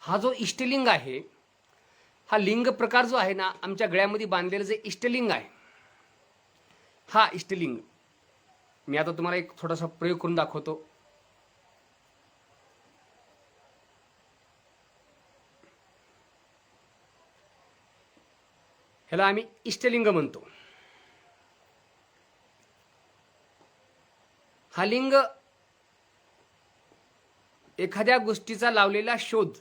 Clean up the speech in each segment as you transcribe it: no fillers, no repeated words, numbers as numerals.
हा जो इष्टलिंग आहे, हा लिंग प्रकार जो आहे ना, आमच्या गळ्यामध्ये बांधलेलं जे इष्टलिंग आहे, हा इष्टलिंग मी आता तुम्हाला एक थोडासा प्रयोग करून दाखवतो. ह्याला आम्ही इष्टलिंग म्हणतो. हा लिंग एखाद्या गोष्टीचा लावलेला शोध.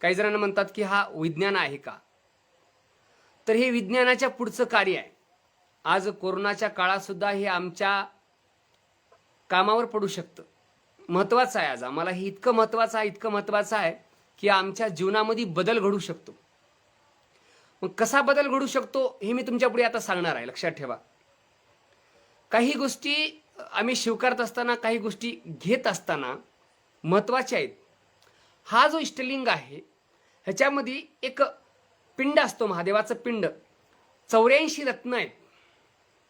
काही जणांना म्हणतात की हा विज्ञान आहे का, तर हे विज्ञानाच्या पुढचं कार्य आहे. आज कोरोनाच्या काळात सुद्धा हे आमच्या कामावर पडू शकतं. महत्त्वाचं आहे. आज आम्हाला हे इतकं महत्त्वाचं आहे की आमच्या जीवनामध्ये बदल घडू शकतो. मग कसा बदल घडू शकतो हे मी तुमच्या पुढे आता सांगणार आहे. लक्षात ठेवा. काही गोष्टी आम्ही स्वीकारत असताना, काही गोष्टी घेत असताना महत्त्वाच्या आहेत. हा जो इष्टलिंग आहे ह्याच्यामध्ये एक पिंड असतो, महादेवाचं पिंड. 84 रत्न आहेत.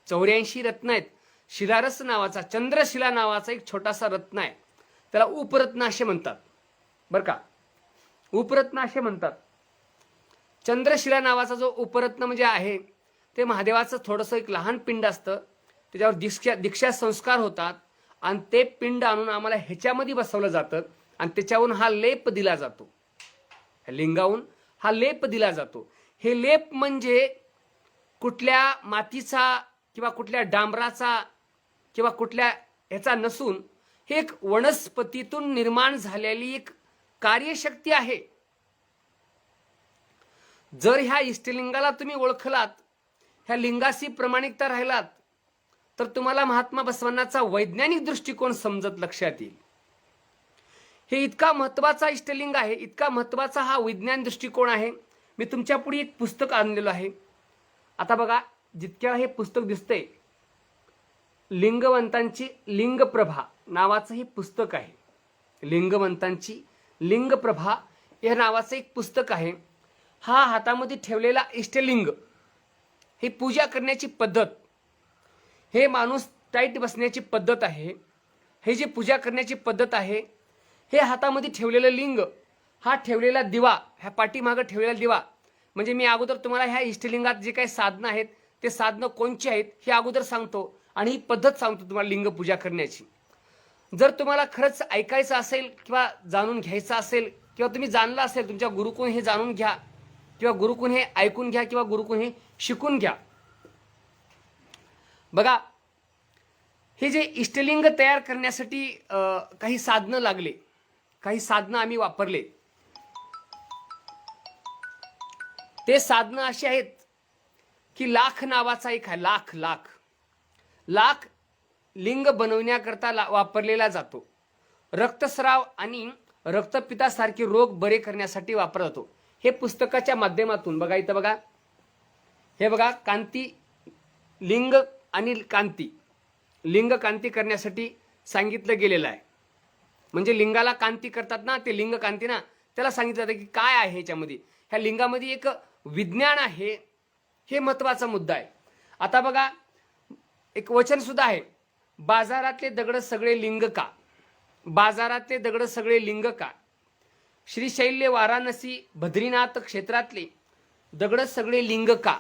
84 रत्न आहेत. शिलारस नावाचा, चंद्रशिला नावाचा एक छोटासा रत्न आहे. त्याला उपरत्न असे म्हणतात. बरं का, उपरत्न असे म्हणतात. चंद्रशिला नावाचा जो उपरत्न म्हणजे आहे ते महादेवाचं थोडंसं एक लहान पिंड असतं. त्याच्यावर दीक्षा संस्कार होतात आणि ते पिंड आणून आम्हाला ह्याच्यामध्ये बसवलं जातं आणि त्याच्याहून हा लेप दिला जातो. लिंगाहून हा लेप दिला जातो. हे लेप म्हणजे कुठल्या मातीचा किंवा कुठल्या डांबराचा किंवा कुठल्या ह्याचा नसून हे एक वनस्पतीतून निर्माण झालेली एक कार्यशक्ती आहे. जर ह्या इष्टलिंगाला तुम्ही ओळखलात, ह्या लिंगाशी प्रामाणिकता राहिलात, तर तुम्हाला महात्मा बसवण्णाचा वैज्ञानिक दृष्टिकोन समजत लक्षात येईल. हे इतका महत्त्वाचा इष्टलिंग आहे, इतका महत्त्वाचा हा विज्ञान दृष्टिकोन आहे. मी तुमच्या पुढे एक पुस्तक आणलेलं आहे. आता बघा, जितक्या हे पुस्तक दिसतंय, लिंगवंतांची लिंगप्रभा नावाचं हे पुस्तक आहे. लिंगवंतांची लिंगप्रभा या नावाचं एक पुस्तक आहे. हा हातामध्ये ठेवलेला इष्टलिंग, ही पूजा करण्याची पद्धत, हे माणूस टाईट बसण्याची पद्धत आहे, हे जी पूजा करण्याची पद्धत आहे, हे हातामध्ये ठेवलेलं लिंग, हा ठेवलेला दिवा, ह्या पाठीमागं ठेवलेला दिवा, म्हणजे मी अगोदर तुम्हाला ह्या इष्टलिंगात जे काही साधनं आहेत ते साधनं कोणची आहेत हे अगोदर सांगतो आणि ही पद्धत सांगतो तुम्हाला लिंग पूजा करण्याची. जर तुम्हाला खरंच ऐकायचं असेल किंवा जाणून घ्यायचं असेल किंवा तुम्ही जाणलं असेल, तुमच्या गुरुकडून हे जाणून घ्या किंवा गुरुकडून हे ऐकून घ्या किंवा गुरुकडून हे शिकून घ्या. बघा, हे जे इष्टलिंग तयार करण्यासाठी काही साधनं लागले, काही साधनं आम्ही वापरले. ते साधनं अशी आहेत की लाख नावाचा एक आहे. लाख लिंग बनवण्याकरता वापरलेला जातो. रक्तस्राव आणि रक्तपित्तासारखे रोग बरे करण्यासाठी वापरला जातो. हे पुस्तकाच्या माध्यमातून बघा, इथं बघा, हे बघा, कांती लिंग आणि लिंग कांती करण्यासाठी सांगितलं गेलेलं आहे. म्हणजे लिंगाला कांती करतात ना, ते लिंग कांती ना, त्याला सांगितलं जातं की काय आहे ह्याच्यामध्ये. ह्या लिंगामध्ये एक विज्ञान आहे, हे महत्त्वाचा मुद्दा आहे. आता बघा, एक वचन सुद्धा आहे, बाजारातले दगड सगळे लिंग का, बाजारातले दगड सगळे लिंग का, श्रीशैल्य वाराणसी बद्रीनाथ क्षेत्रातले दगड सगळे लिंग का,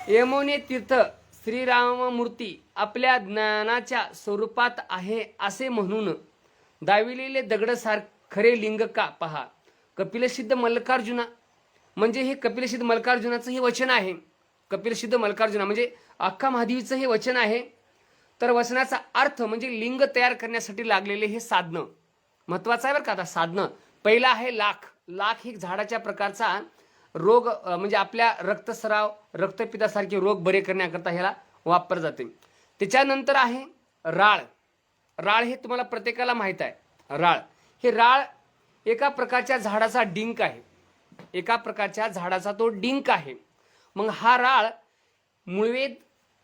यमुने तीर्थ श्रीराममूर्ती आपल्या ज्ञानाच्या स्वरूपात आहे असे म्हणून दाविलेले दगड खरे लिंग का पहा. कपिलसिद्ध मल्लिकार्जुना, म्हणजे हे कपिलसिद्ध मल्लिकार्जुनाचं हे वचन आहे. कपिलसिद्ध मल्लिकार्जुना म्हणजे अख्खा महादेवीचं हे वचन आहे. तर वचनाचा अर्थ म्हणजे लिंग तयार करण्यासाठी लागलेले हे साधनं महत्वाचं आहे बरं का. आता साधनं, पहिला आहे लाख ही झाडाच्या प्रकारचा रोग, म्हणजे आपल्या रक्तस्राव रक्तपित्तासारखे रोग बरे करण्याकरता ह्याला वापर जाते. त्याच्यानंतर आहे राळ हे तुम्हाला प्रत्येकाला माहीत आहे. हे राळ एका प्रकारच्या झाडाचा डिंक आहे, एका प्रकारच्या झाडाचा तो डिंक आहे. मग हा राळ मूळवेद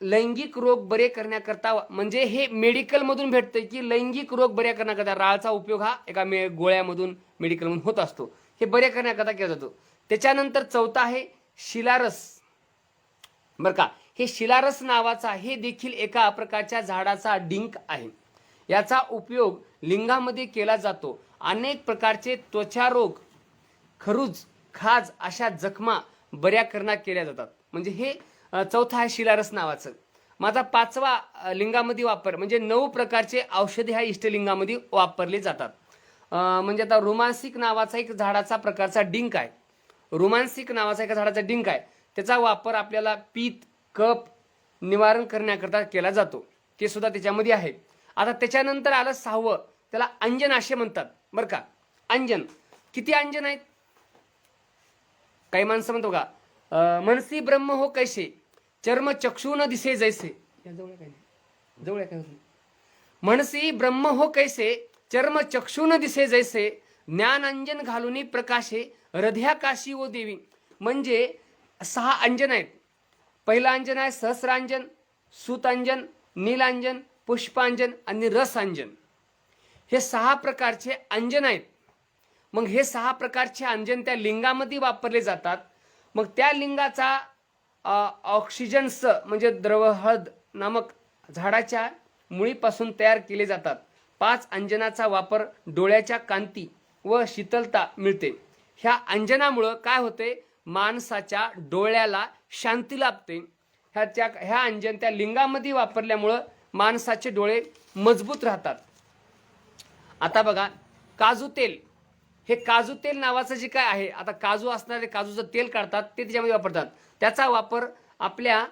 लैंगिक रोग बरे करण्याकरता, म्हणजे हे मेडिकलमधून भेटते की लैंगिक रोग बरे करण्याकरता राळचा उपयोग हा एका गोळ्यामधून मेडिकलमधून होत असतो. हे बरे करण्याकरता केला जातो. त्याच्यानंतर चौथा आहे शिलारस. बरं का, हे शिलारस नावाचा हे देखील एका प्रकारच्या झाडाचा डिंक आहे. याचा उपयोग लिंगामध्ये केला जातो अनेक प्रकारचे त्वचारोग, खरूज, खाज अशा जखमा बऱ्या करण्यात केल्या जातात. म्हणजे हे चौथा आहे शिलारस नावाचं. माझा पाचवा लिंगामध्ये वापर म्हणजे 9 प्रकारचे औषधे ह्या इष्टलिंगामध्ये वापरले जातात. म्हणजे आता रोमांसिक नावाचा एक झाडाचा प्रकारचा डिंक आहे. रोमांसिक नावाचा एका झाडाचा डिंक आहे. त्याचा वापर आपल्याला पित्त, कफ निवारण करण्याकरता केला जातो. ते सुद्धा त्याच्यामध्ये आहे. आता त्याच्यानंतर आलं 6वं, त्याला अंजन असे म्हणतात बरं का. अंजन किती अंजन आहेत? काही माणसं म्हणतो का मनसी ब्रह्म हो कैसे, चर्म चक्षु न दिसे जैसे. जवळ काय मनसी ब्रह्म हो कैसे, चर्म चक्षु न दिसे जैसे, ज्ञान अंजन घालूनी प्रकाशे, हृदया काशी ओ देवी. म्हणजे 6 अंजन आहेत. पहिलं अंजन आहे सहस्रांजन, सूतांजन, नीलांजन, पुष्पांजन आणि रसांजन. हे 6 प्रकारचे अंजन आहेत. मग हे 6 प्रकारचे अंजन त्या लिंगामध्ये वापरले जातात. मग त्या लिंगाचा ऑक्सिजन्स म्हणजे द्रवहळद नामक झाडाच्या मुळीपासून तयार केले जातात. 5 अंजनाचा वापर डोळ्याच्या कांती व शीतलता मिळते. ह्या अंजनामुळं काय होते, माणसाच्या डोळ्याला शांती लाभते. ह्या अंजन त्या लिंगामध्ये वापरल्यामुळं माणसाचे डोळे मजबूत राहतात. आता बघा काजू तेल, हे काजू तेल नावाचं जे काय आहे, आता काजू असणारे काजूचं तेल काढतात ते त्याच्यामध्ये वापरतात. त्याचा वापर आपल्या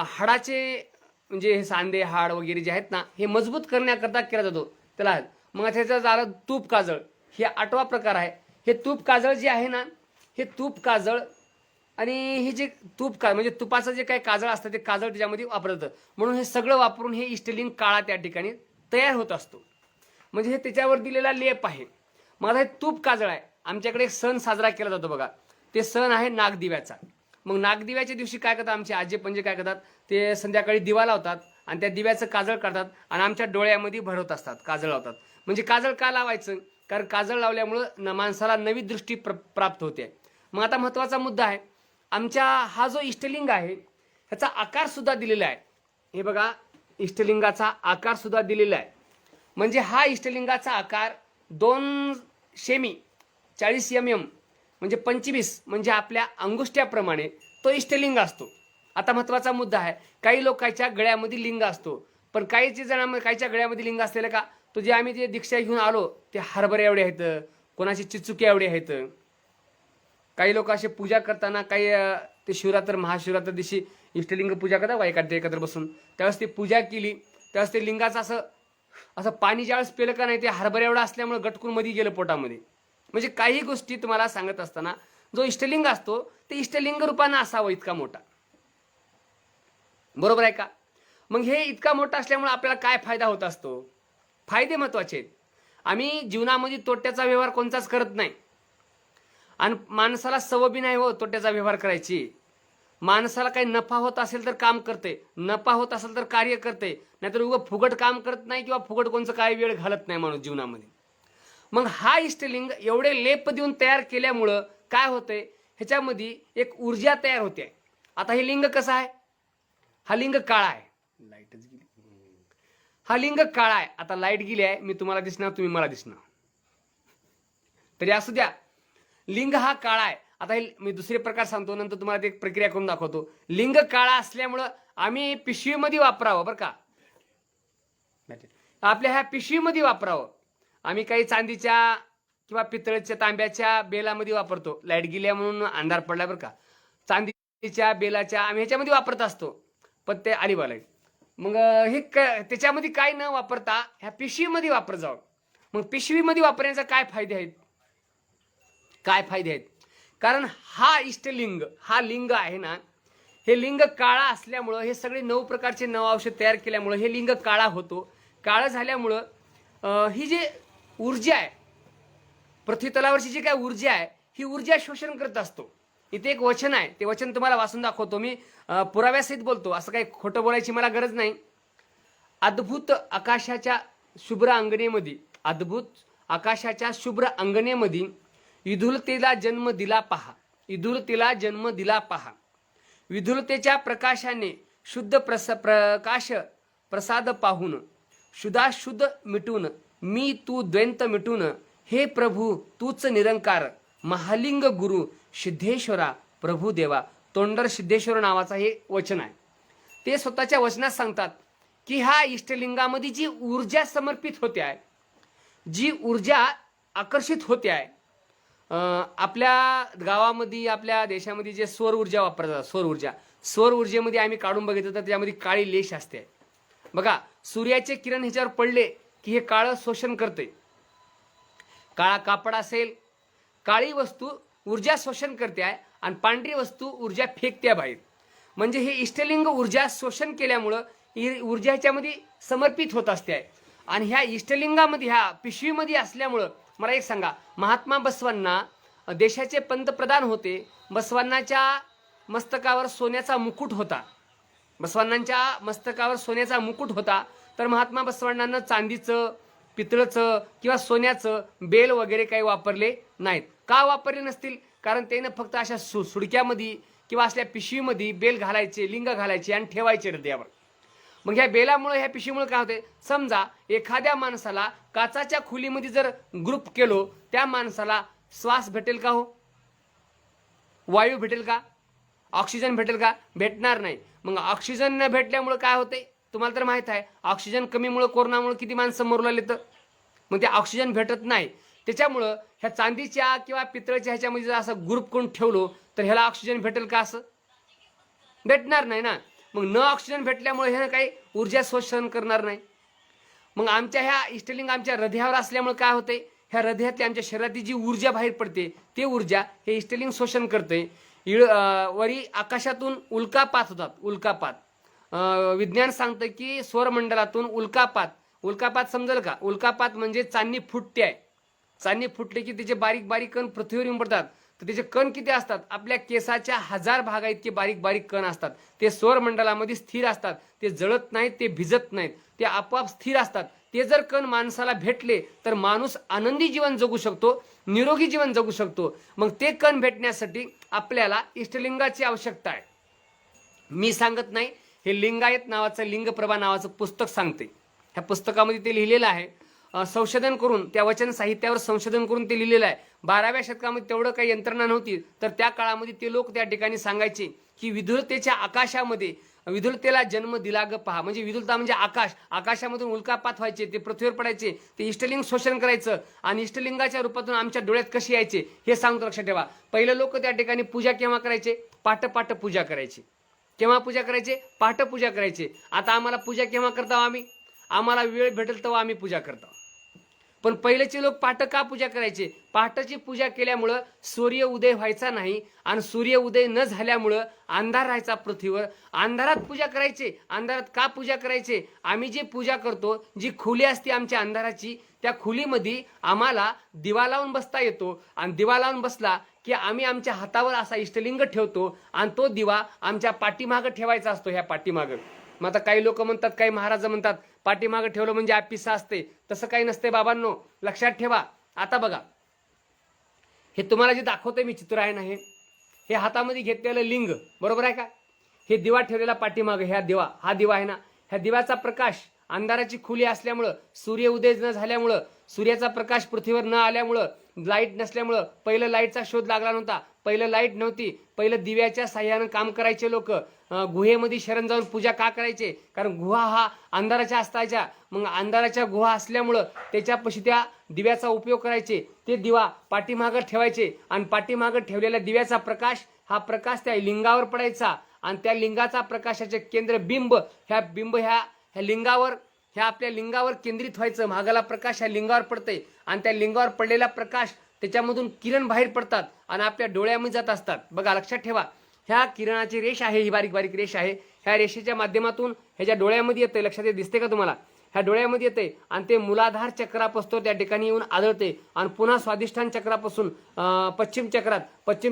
हाडाचे म्हणजे हे सांधे हाड वगैरे जे आहेत ना, हे मजबूत करण्याकरता केला जातो. त्याला मग त्याचं झालं तूप काजळ, हे 8वा प्रकार आहे. हे तूप काजळ जे आहे ना, हे तूप काजळ आणि हे जे म्हणजे तुपाचं जे काही काजळ असतं ते काजळ त्याच्यामध्ये वापरलं जातं. म्हणून हे सगळं वापरून हे इष्टलिंग काळा त्या ठिकाणी तयार होत असतो. म्हणजे हे त्याच्यावर दिलेला लेप आहे. माझा हे तूप काजळ आहे. आमच्याकडे एक सण साजरा केला जातो बघा, ते सण आहे नागदिव्याचा. मग नागदिव्याच्या दिवशी काय करतात आमचे आजी पंजे, काय करतात ते संध्याकाळी दिवा लावतात आणि त्या दिव्याचं काजळ काढतात आणि आमच्या डोळ्यामध्ये भरवत असतात, काजळ लावतात. म्हणजे काजळ का लावायचं, कारण काजळ लावल्यामुळं माणसाला नवी दृष्टी प्राप्त होते. मग आता महत्त्वाचा मुद्दा आहे, आमच्या हा जो इष्टलिंग आहे ह्याचा आकार सुद्धा दिलेला आहे. हे बघा इष्टलिंगाचा आकार सुद्धा दिलेला आहे. म्हणजे हा इष्टलिंगाचा आकार 2 सेमी 40 mm म्हणजे 25 म्हणजे आपल्या अंगुष्ट्याप्रमाणे तो इष्टलिंग असतो. आता महत्त्वाचा मुद्दा आहे, काही लोकांच्या गळ्यामध्ये लिंग असतो, पण काहीच्या गळ्यामध्ये लिंग असलेलं का, तो जे आम्ही जे दीक्षा घेऊन आलो ते हरभरे एवढे आहेत, कोणाचे चिचुके एवढे आहेत. काही लोक असे पूजा करताना काही ते शिवरात्र महाशिवरात्र दिवशी इष्टलिंग पूजा करतात एकत्र बसून, त्यावेळेस ते पूजा केली त्यावेळेस ते लिंगाचं असं पाणी ज्यावेळेस पेलं का नाही, ते हरभरे एवढं असल्यामुळे गटकून मध्ये गेलं पोटामध्ये. म्हणजे काही गोष्टी तुम्हाला सांगत असताना जो इष्टलिंग असतो ते इष्टलिंग रूपानं असावं इतका मोठा. बरोबर आहे का? मग हे इतका मोठा असल्यामुळे आपल्याला काय फायदा होत असतो? फायदे महत्वाचे आहेत. आम्ही जीवनामध्ये तोट्याचा व्यवहार कोणताच करत नाही आणि माणसाला सवय बी नाही हो तोट्याचा व्यवहार करायची. माणसाला काही नफा होत असेल तर काम करते, नफा होत असेल तर कार्य करते, नाहीतर उगं फुकट काम करत नाही किंवा फुकट कोणचं काही वेळ घालत नाही माणूस जीवनामध्ये. मग हा इष्टलिंग एवढे लेप देऊन तयार केल्यामुळं काय होतंय, ह्याच्यामध्ये एक ऊर्जा तयार होते. आता हे लिंग कसं आहे, हा लिंग काळा आहे, लाईटच गेली, हा लिंग काळा आहे. आता लाईट गेली आहे, मी तुम्हाला दिसणार तुम्ही मला दिसणार, तरी असू द्या. लिंग हा काळा आहे. आता हे मी दुसरे प्रकार सांगतो, नंतर तुम्हाला एक प्रक्रिया करून दाखवतो. लिंग काळा असल्यामुळं आम्ही पिशवीमध्ये वापरावं बरं का, आपल्या ह्या पिशवीमध्ये वापरावं. आम्ही काही चांदीच्या किंवा पितळेच्या तांब्याच्या बेलामध्ये वापरतो, लाईट गेल्या म्हणून अंधार पडला बरं का, चांदीच्या बेलाच्या आम्ही ह्याच्यामध्ये वापरत असतो, पण ते अलिबाग लाईट. मग हे त्याच्यामध्ये काय न वापरता ह्या पिशवीमध्ये वापर जावं. मग पिशवीमध्ये वापरण्याचा काय फायदे आहेत, काय फायदे आहेत? कारण हा इष्टलिंग, हा लिंग आहे ना, हे लिंग काळा असल्यामुळं, हे सगळे 9 प्रकारचे 9 औषध तयार केल्यामुळं हे लिंग काळा होतो. काळं झाल्यामुळं ही जी ऊर्जा आहे, पृथ्वी तलावरची जी काय ऊर्जा आहे, ही ऊर्जा शोषण करत असतो. इथे एक वचन आहे, ते वचन तुम्हाला वाचून दाखवतो मी, पुराव्यासहित बोलतो, असं काही खोटं बोलायची मला गरज नाही. अद्भुत आकाशाच्या शुभ्र अंगणेमध्ये, अद्भुत आकाशाच्या शुभ्र अंगणेमध्ये विधुलतेला जन्म दिला पहा, विधुलतेला जन्म दिला पहा. विधुलतेच्या प्रकाशाने शुद्ध प्रकाश प्रसाद पाहून, शुद्धाशुद्ध मिटून, मी तू द्वैत मिटून, हे प्रभू तूच निरंकार, महालिंग गुरु सिद्धेश्वरा प्रभू देवा. तोंडर सिद्धेश्वर नावाचा हे वचन आहे. ते स्वतःच्या वचनात सांगतात की ह्या इष्टलिंगामध्ये जी ऊर्जा समर्पित होते आहे, जी ऊर्जा आकर्षित होते आहे, आपल्या गावामध्ये आपल्या देशामध्ये जे सौर ऊर्जा वापरतात, सौर ऊर्जेमध्ये आम्ही काढून बघितलं तर त्यामध्ये काळी लेश असते. बघा, सूर्याचे किरण ह्याच्यावर पडले की हे काळं शोषण करते. काळा कापड असेल, काळी वस्तू ऊर्जा शोषण करते आहे आणि पांढरी वस्तू ऊर्जा फेकते बाहेर. म्हणजे हे इष्टलिंग ऊर्जा शोषण केल्यामुळं ही ऊर्जा ह्याच्यामध्ये समर्पित होत असते आहे. आणि ह्या इष्टलिंगामध्ये ह्या पिशवीमध्ये असल्यामुळं मला एक सांगा, महात्मा बसवांना देशाचे पंतप्रधान होते, बसवांनाच्या मस्तकावर सोन्याचा मुकुट होता, बसवांनाच्या मस्तकावर सोन्याचा मुकुट होता, तर महात्मा बसवांना चांदीचं, पितळचं किंवा सोन्याचं बेल वगैरे काही वापरले नाहीत. का वापरले नसतील? कारण त्यानं फक्त अशा सुडक्यामध्ये किंवा असल्या पिशवीमध्ये बेल घालायचे, लिंग घालायचे आणि ठेवायचे हृदयावर. मग ह्या बेलामुळे, ह्या पिशवीमुळे काय होते, समजा एखाद्या माणसाला काचाच्या खोलीमध्ये जर ग्रुप केलो, त्या माणसाला श्वास भेटेल का हो? वायू भेटेल का? ऑक्सिजन भेटेल का? भेटणार नाही. मग ऑक्सिजन न भेटल्यामुळे काय होते तुम्हाला तर माहित आहे, ऑक्सिजन कमीमुळे, कोरोनामुळे किती माणसं मरू लागले. तर मग ते ऑक्सिजन भेटत नाही. त्याच्यामुळं ह्या चांदीच्या किंवा पितळच्या ह्याच्यामध्ये जर असं ग्रुप करून ठेवलो तर ह्याला ऑक्सिजन भेटेल का? असं भेटणार नाही ना. मग न ऑक्सिजन भेटल्यामुळे ह्यानं काही ऊर्जा शोषण करणार नाही. मग आमच्या ह्या इष्टलिंग आमच्या हृदयावर असल्यामुळे काय होते, ह्या हृदयातली आमच्या शरीरातली जी ऊर्जा बाहेर पडते ते ऊर्जा हे इष्टलिंग शोषण करते. वरी आकाशातून उल्कापात होतात, उल्कापात. विज्ञान सांगतं की सौरमंडलातून उल्कापात समजेल का? उल्कापात म्हणजे चांदणी फुटते आहे. चांदणी फुटले की त्याचे बारीक बारीक कण पृथ्वीवर येऊन पडतात. तर त्याचे कण किती असतात? आपल्या केसाच्या 1000 भागा इतके बारीक बारीक कण असतात. ते सौरमंडलामध्ये स्थिर असतात. ते जळत नाहीत, ते भिजत नाहीत, ते आपोआप स्थिर असतात. ते जर कण माणसाला भेटले तर माणूस आनंदी जीवन जगू शकतो, निरोगी जीवन जगू शकतो. मग ते कण भेटण्यासाठी आपल्याला इष्टलिंगाची आवश्यकता आहे. मी सांगत नाही, हे लिंगायत नावाचं, लिंगप्रभा नावाचं पुस्तक सांगते. ह्या पुस्तकामध्ये ते लिहिलेलं आहे. संशोधन करून, त्या वचन साहित्यावर संशोधन करून ते लिहिलेलं आहे. 12व्या शतकामध्ये तेवढं काही यंत्रणा नव्हती, तर त्या काळामध्ये ते लोक त्या ठिकाणी सांगायचे की विधुलतेच्या आकाशामध्ये विधुलतेला जन्म दिला ग पहा. म्हणजे विधुलता म्हणजे आकाश, आकाशामधून उल्कापात व्हायचे, ते पृथ्वीवर पडायचे, ते इष्टलिंग शोषण करायचं आणि इष्टलिंगाच्या रूपातून आमच्या डोळ्यात कसे यायचे हे सांगतो, लक्षात ठेवा. पहिलं लोक त्या ठिकाणी पूजा केव्हा करायचे? पहाटे पूजा करायची. केव्हा पूजा करायचे? पहाटे पूजा करायचे. आता आम्हाला पूजा केव्हा करतो आम्ही? आम्हाला वेळ भेटेल तेव्हा आम्ही पूजा करतो. पण पहिलेचे लोक पहाटे का पूजा करायचे? पहाटेची पूजा केल्यामुळं सूर्य उदय व्हायचा नाही आणि सूर्य उदय न झाल्यामुळं अंधार राहायचा पृथ्वीवर. अंधारात पूजा करायचे. अंधारात का पूजा करायचे? आम्ही जी पूजा करतो, जी खोली असते आमच्या अंधाराची, त्या खोलीमध्ये आम्हाला दिवा लावून बसता येतो आणि दिवा लावून बसला की आम्ही आमच्या हातावर असा इष्टलिंग ठेवतो आणि तो दिवा आमच्या पाठीमागं ठेवायचा असतो, ह्या पाठीमागं. मग आता काही लोक म्हणतात, काही महाराज म्हणतात पाठीमागं ठेवलं म्हणजे आपिसा असते. तसं काही नसते बाबांनो, लक्षात ठेवा. आता बघा, हे तुम्हाला जे दाखवतोय मी चित्र आहे ना, हे हातामध्ये घेतलेलं लिंग, बरोबर आहे का? हे दिवा ठेवलेला पाठीमागं, हा दिवा आहे ना, ह्या दिव्याचा प्रकाश अंधाराची खोली असल्यामुळं, सूर्य उदय न झाल्यामुळं, सूर्याचा प्रकाश पृथ्वीवर न आल्यामुळं, लाईट नसल्यामुळं, पहिलं लाईटचा शोध लागला नव्हता, पहिलं लाईट नव्हती, पहिलं दिव्याच्या साह्यानं काम करायचे लोक. गुहेमध्ये शरण जाऊन पूजा का करायचे? कारण गुहा हा अंधाराच्या असतायच्या. मग अंधाराच्या गुहा असल्यामुळं त्याच्यापाशी त्या दिव्याचा उपयोग करायचे. ते दिवा पाठीमागं ठेवायचे आणि पाठीमागं ठेवलेल्या दिव्याचा प्रकाश, हा प्रकाश त्या लिंगावर पडायचा आणि त्या लिंगाचा प्रकाशाचे केंद्र बिंब ह्या लिंगावर, ह्या आपल्या लिंगावर केंद्रित व्हायचं. महागाला प्रकाश ह्या लिंगावर पडते आणि त्या लिंगावर पडलेला प्रकाश त्याच्यामधून किरण बाहेर पडतात आणि आपल्या डोळ्यामध्ये जात असतात. बघा, लक्षात ठेवा, ह्या किरणाची रेष आहे, ही बारीक बारीक रेष आहे. ह्या रेषेच्या माध्यमातून ह्याच्या डोळ्यामध्ये येते. लक्षात दिसते का तुम्हाला? ह्या डोळ्यामध्ये येते आणि ते मूलाधार चक्रापासून त्या ठिकाणी येऊन आदळते आणि पुन्हा स्वादिष्ठान चक्रापासून पश्चिम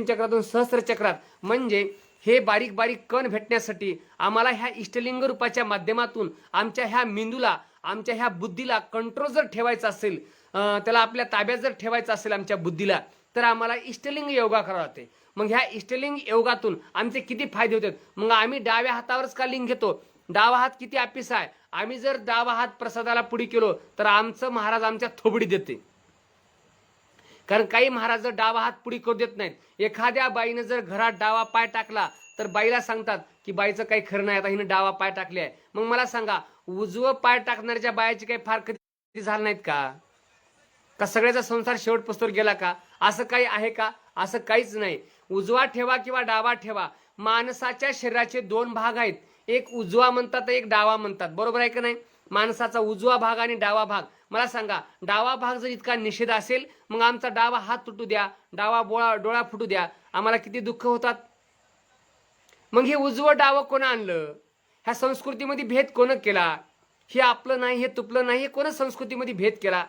चक्रातून सहस्र चक्रात. म्हणजे हे बारीक बारीक कण भेटण्यासाठी आम्हाला ह्या इष्टलिंग रूपाच्या माध्यमातून आमच्या ह्या मेंदूला, आमच्या ह्या बुद्धीला कंट्रोल जर ठेवायचा असेल, त्याला आपल्या ताब्यात जर ठेवायचं असेल आमच्या बुद्धीला, तर आम्हाला इष्टलिंग योगा करावा लागते. मग ह्या इष्टलिंग योगातून आमचे किती फायदे होतात? मग आम्ही डाव्या हातावरच का लिंग घेतो? डावा हात किती आपिसा आहे. आम्ही जर डावा हात प्रसादाला पुढे केलो तर आमचं महाराज आमच्या थोबडी देते. कारण काही महाराज डावा हात पुढे करू देत नाहीत. एखाद्या बाईनं जर घरात डावा पाय टाकला तर बाईला सांगतात की बाईचं काही खरं नाही, आता हिने डावा पाय टाकले आहे. मग मला सांगा, उजवं पाय टाकणाऱ्या बायाची काही फार कधी झालं नाहीत का सगळ्याचा संसार शेवटपस्तोर गेला का? असं काही आहे का? असं काहीच नाही. उजवा ठेवा किंवा डावा ठेवा, माणसाच्या शरीराचे दोन भाग आहेत, एक उजवा म्हणतात एक डावा म्हणतात. बरोबर आहे का नाही? माणसाचा उजवा भाग आणि डावा भाग. मला सांगा, डावा भाग जर इतका निषेध असेल, मग आमचा डावा हात तुटू द्या, डावा डोळा फुटू द्या, आम्हाला किती दुःख होतात. मग हे उजवं डावं कोण आणलं? ह्या संस्कृतीमध्ये भेद कोण केला? हे आपलं नाही, हे तुपलं नाही, हे कोण संस्कृतीमध्ये भेद केला?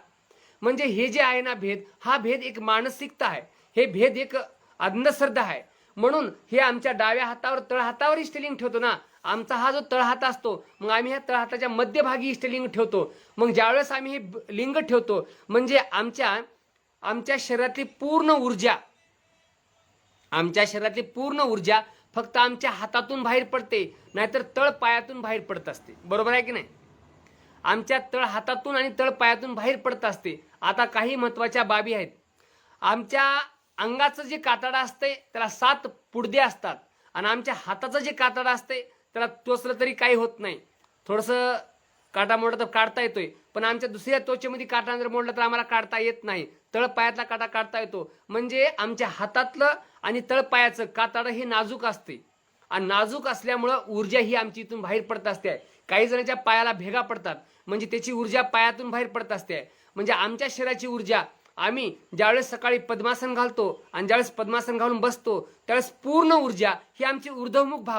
म्हणजे हे जे आहे ना भेद, हा भेद एक मानसिकता आहे, हे भेद एक अंधश्रद्धा आहे. म्हणून हे आमच्या डाव्या हातावर तळहातावर इष्टलिंग ठेवतो ना, आमचा हा जो तळहात असतो, मग आम्ही ह्या तळहाताच्या मध्यभागी इष्टलिंग ठेवतो. मग ज्यावेळेस आम्ही हे लिंग ठेवतो, म्हणजे आमच्या शरीरातली पूर्ण ऊर्जा फक्त आमच्या हातातून बाहेर पडते, नाहीतर तळ पायातून बाहेर पडत असते. बरोबर आहे की नाही? आमच्या तळ हातातून आणि तळ पायातून बाहेर पडत असते. आता काही महत्वाच्या बाबी आहेत. आमच्या अंगाचं जे कातडं असते त्याला 7 पुडदे असतात, आणि आमच्या हाताचं जे कातडं असते त्याला टोचलं तरी काही होत नाही. थोडंसं काटा मोडला तर काढता येतोय, पण आमच्या दुसऱ्या त्वचेमध्ये काटा जर मोडला तर आम्हाला काढता येत नाही. तळपायातला काटा काढता येतो. म्हणजे आमच्या हातातलं आणि तळपायाचं कातडं हे नाजूक असते, आणि नाजूक असल्यामुळं ऊर्जा ही आमची इथून बाहेर पडत असते. काही जणांच्या पायाला भेगा पडतात, म्हणजे त्याची ऊर्जा पायातून बाहेर पडत असते. म्हणजे आमच्या शरीराची ऊर्जा आम्ही ज्यावेळेस सकाळी पद्मासन घालतो आणि ज्यावेळेस पद्मासन घालून बसतो त्यावेळेस पूर्ण ऊर्जा ही आमची ऊर्ध्वमुख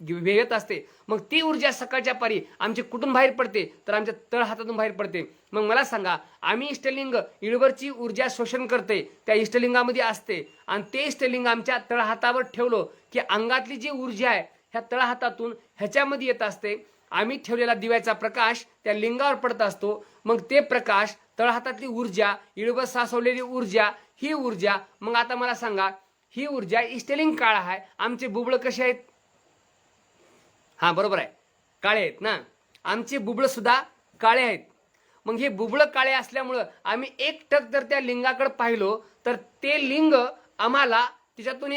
येत असते. मग ती ऊर्जा सकाळच्या पारी आमची कुठून बाहेर पडते? तर आमच्या तळ हातातून बाहेर पडते. मग मला सांगा, आम्ही इष्टलिंग इळवरची ऊर्जा शोषण करते, त्या इष्टलिंगामध्ये असते, आणि ते इष्टलिंग आमच्या तळहातावर ठेवलो की अंगातली जी ऊर्जा आहे ह्या तळहातातून ह्याच्यामध्ये येत असते. आम्ही ठेवलेला दिव्याचा प्रकाश त्या लिंगावर पडत असतो. मग ते प्रकाश, तळहातातली ऊर्जा, इळवर साचवलेली ऊर्जा, ही ऊर्जा, मग आता मला सांगा, ही ऊर्जा इष्टलिंग काळ आहे. आमचे बुबळ कसे आहेत? हा बरोबर आहे, काळे आहेत ना. आमचे बुबळ सुद्धा काळे आहेत. मग हे बुबळ काळे असल्यामुळं आम्ही एकटक जर त्या लिंगाकडे पाहिलो तर ते लिंग आम्हाला त्याच्यातून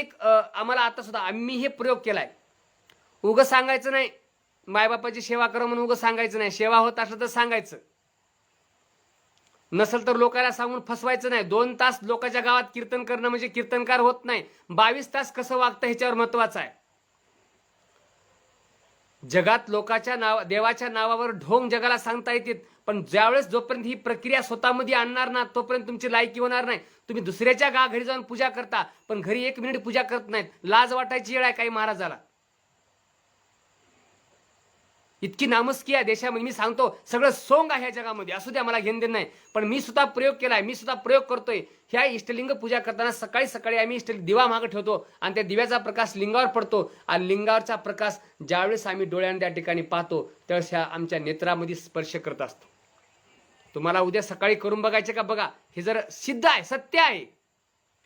आम्हाला आता सुद्धा आम्ही हे प्रयोग केलाय. उगं सांगायचं नाही, मायबापाची सेवा करा म्हणून उगं सांगायचं नाही. सेवा होत असलं तर सांगायचं, नसल तर लोकांना सांगून फसवायचं नाही. 2 तास लोकांच्या गावात कीर्तन करणं म्हणजे कीर्तनकार होत नाही. 22 तास कसं वागतं ह्याच्यावर महत्वाचं आहे. जगात देवाच्या नावावर ढोंग जगाला सांगता येते, पण ज्यावेळेस जोपर्यंत ही प्रक्रिया स्वतःमध्ये आणणार ना, तोपर्यंत तुमची लायकी होणार नाही. तुम्ही दुसऱ्याच्या घरी जाऊन पूजा करता, पण घरी 1 मिनिट पूजा करत नाहीत. लाज वाटायची वेळ आहे काही महाराजाला. इतकी नामुष्की आहे देशामध्ये. मी सांगतो, सगळं सोंग आहे ह्या जगामध्ये, असू द्या, मला घेणं देणं नाही, पण मी सुद्धा प्रयोग केलाय, मी सुद्धा प्रयोग करतोय. ह्या इष्टलिंग पूजा करताना सकाळी सकाळी आम्ही दिवा मागे ठेवतो, आणि त्या दिव्याचा प्रकाश लिंगावर पडतो, आणि लिंगावरचा प्रकाश ज्यावेळेस आम्ही डोळ्याने त्या ठिकाणी पाहतो त्यावेळेस ह्या आमच्या नेत्रामध्ये स्पर्श करत असतो. तुम्हाला उद्या सकाळी करून बघायचे का? बघा, हे जर सिद्ध आहे, सत्य आहे.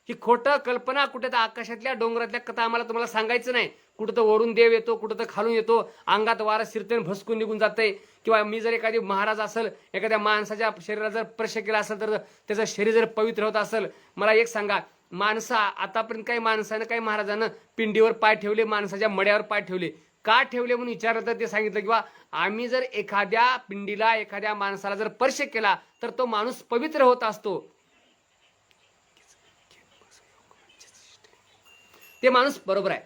ही खोटं कल्पना, कुठे तर आकाशातल्या डोंगरातल्या कथा आम्हाला तुम्हाला सांगायचं नाही. कुठं तर वरून देव येतो, कुठं तर खालून येतो, अंगात वारा शिरते भसकून निघून जाते. किंवा मी जर एखादी महाराज असेल, एखाद्या माणसाच्या शरीरात जर स्पर्श केला असेल तर त्याचं शरीर जर पवित्र होत असेल. मला एक सांगा, आतापर्यंत काही माणसानं, काही महाराजानं पिंडीवर पाय ठेवले, माणसाच्या मड्यावर पाय ठेवले, का ठेवले म्हणून विचारलं तर ते सांगितलं किंवा आम्ही जर एखाद्या पिंडीला, एखाद्या माणसाला जर स्पर्श केला तर तो माणूस पवित्र होत असतो. ते माणूस, बरोबर आहे,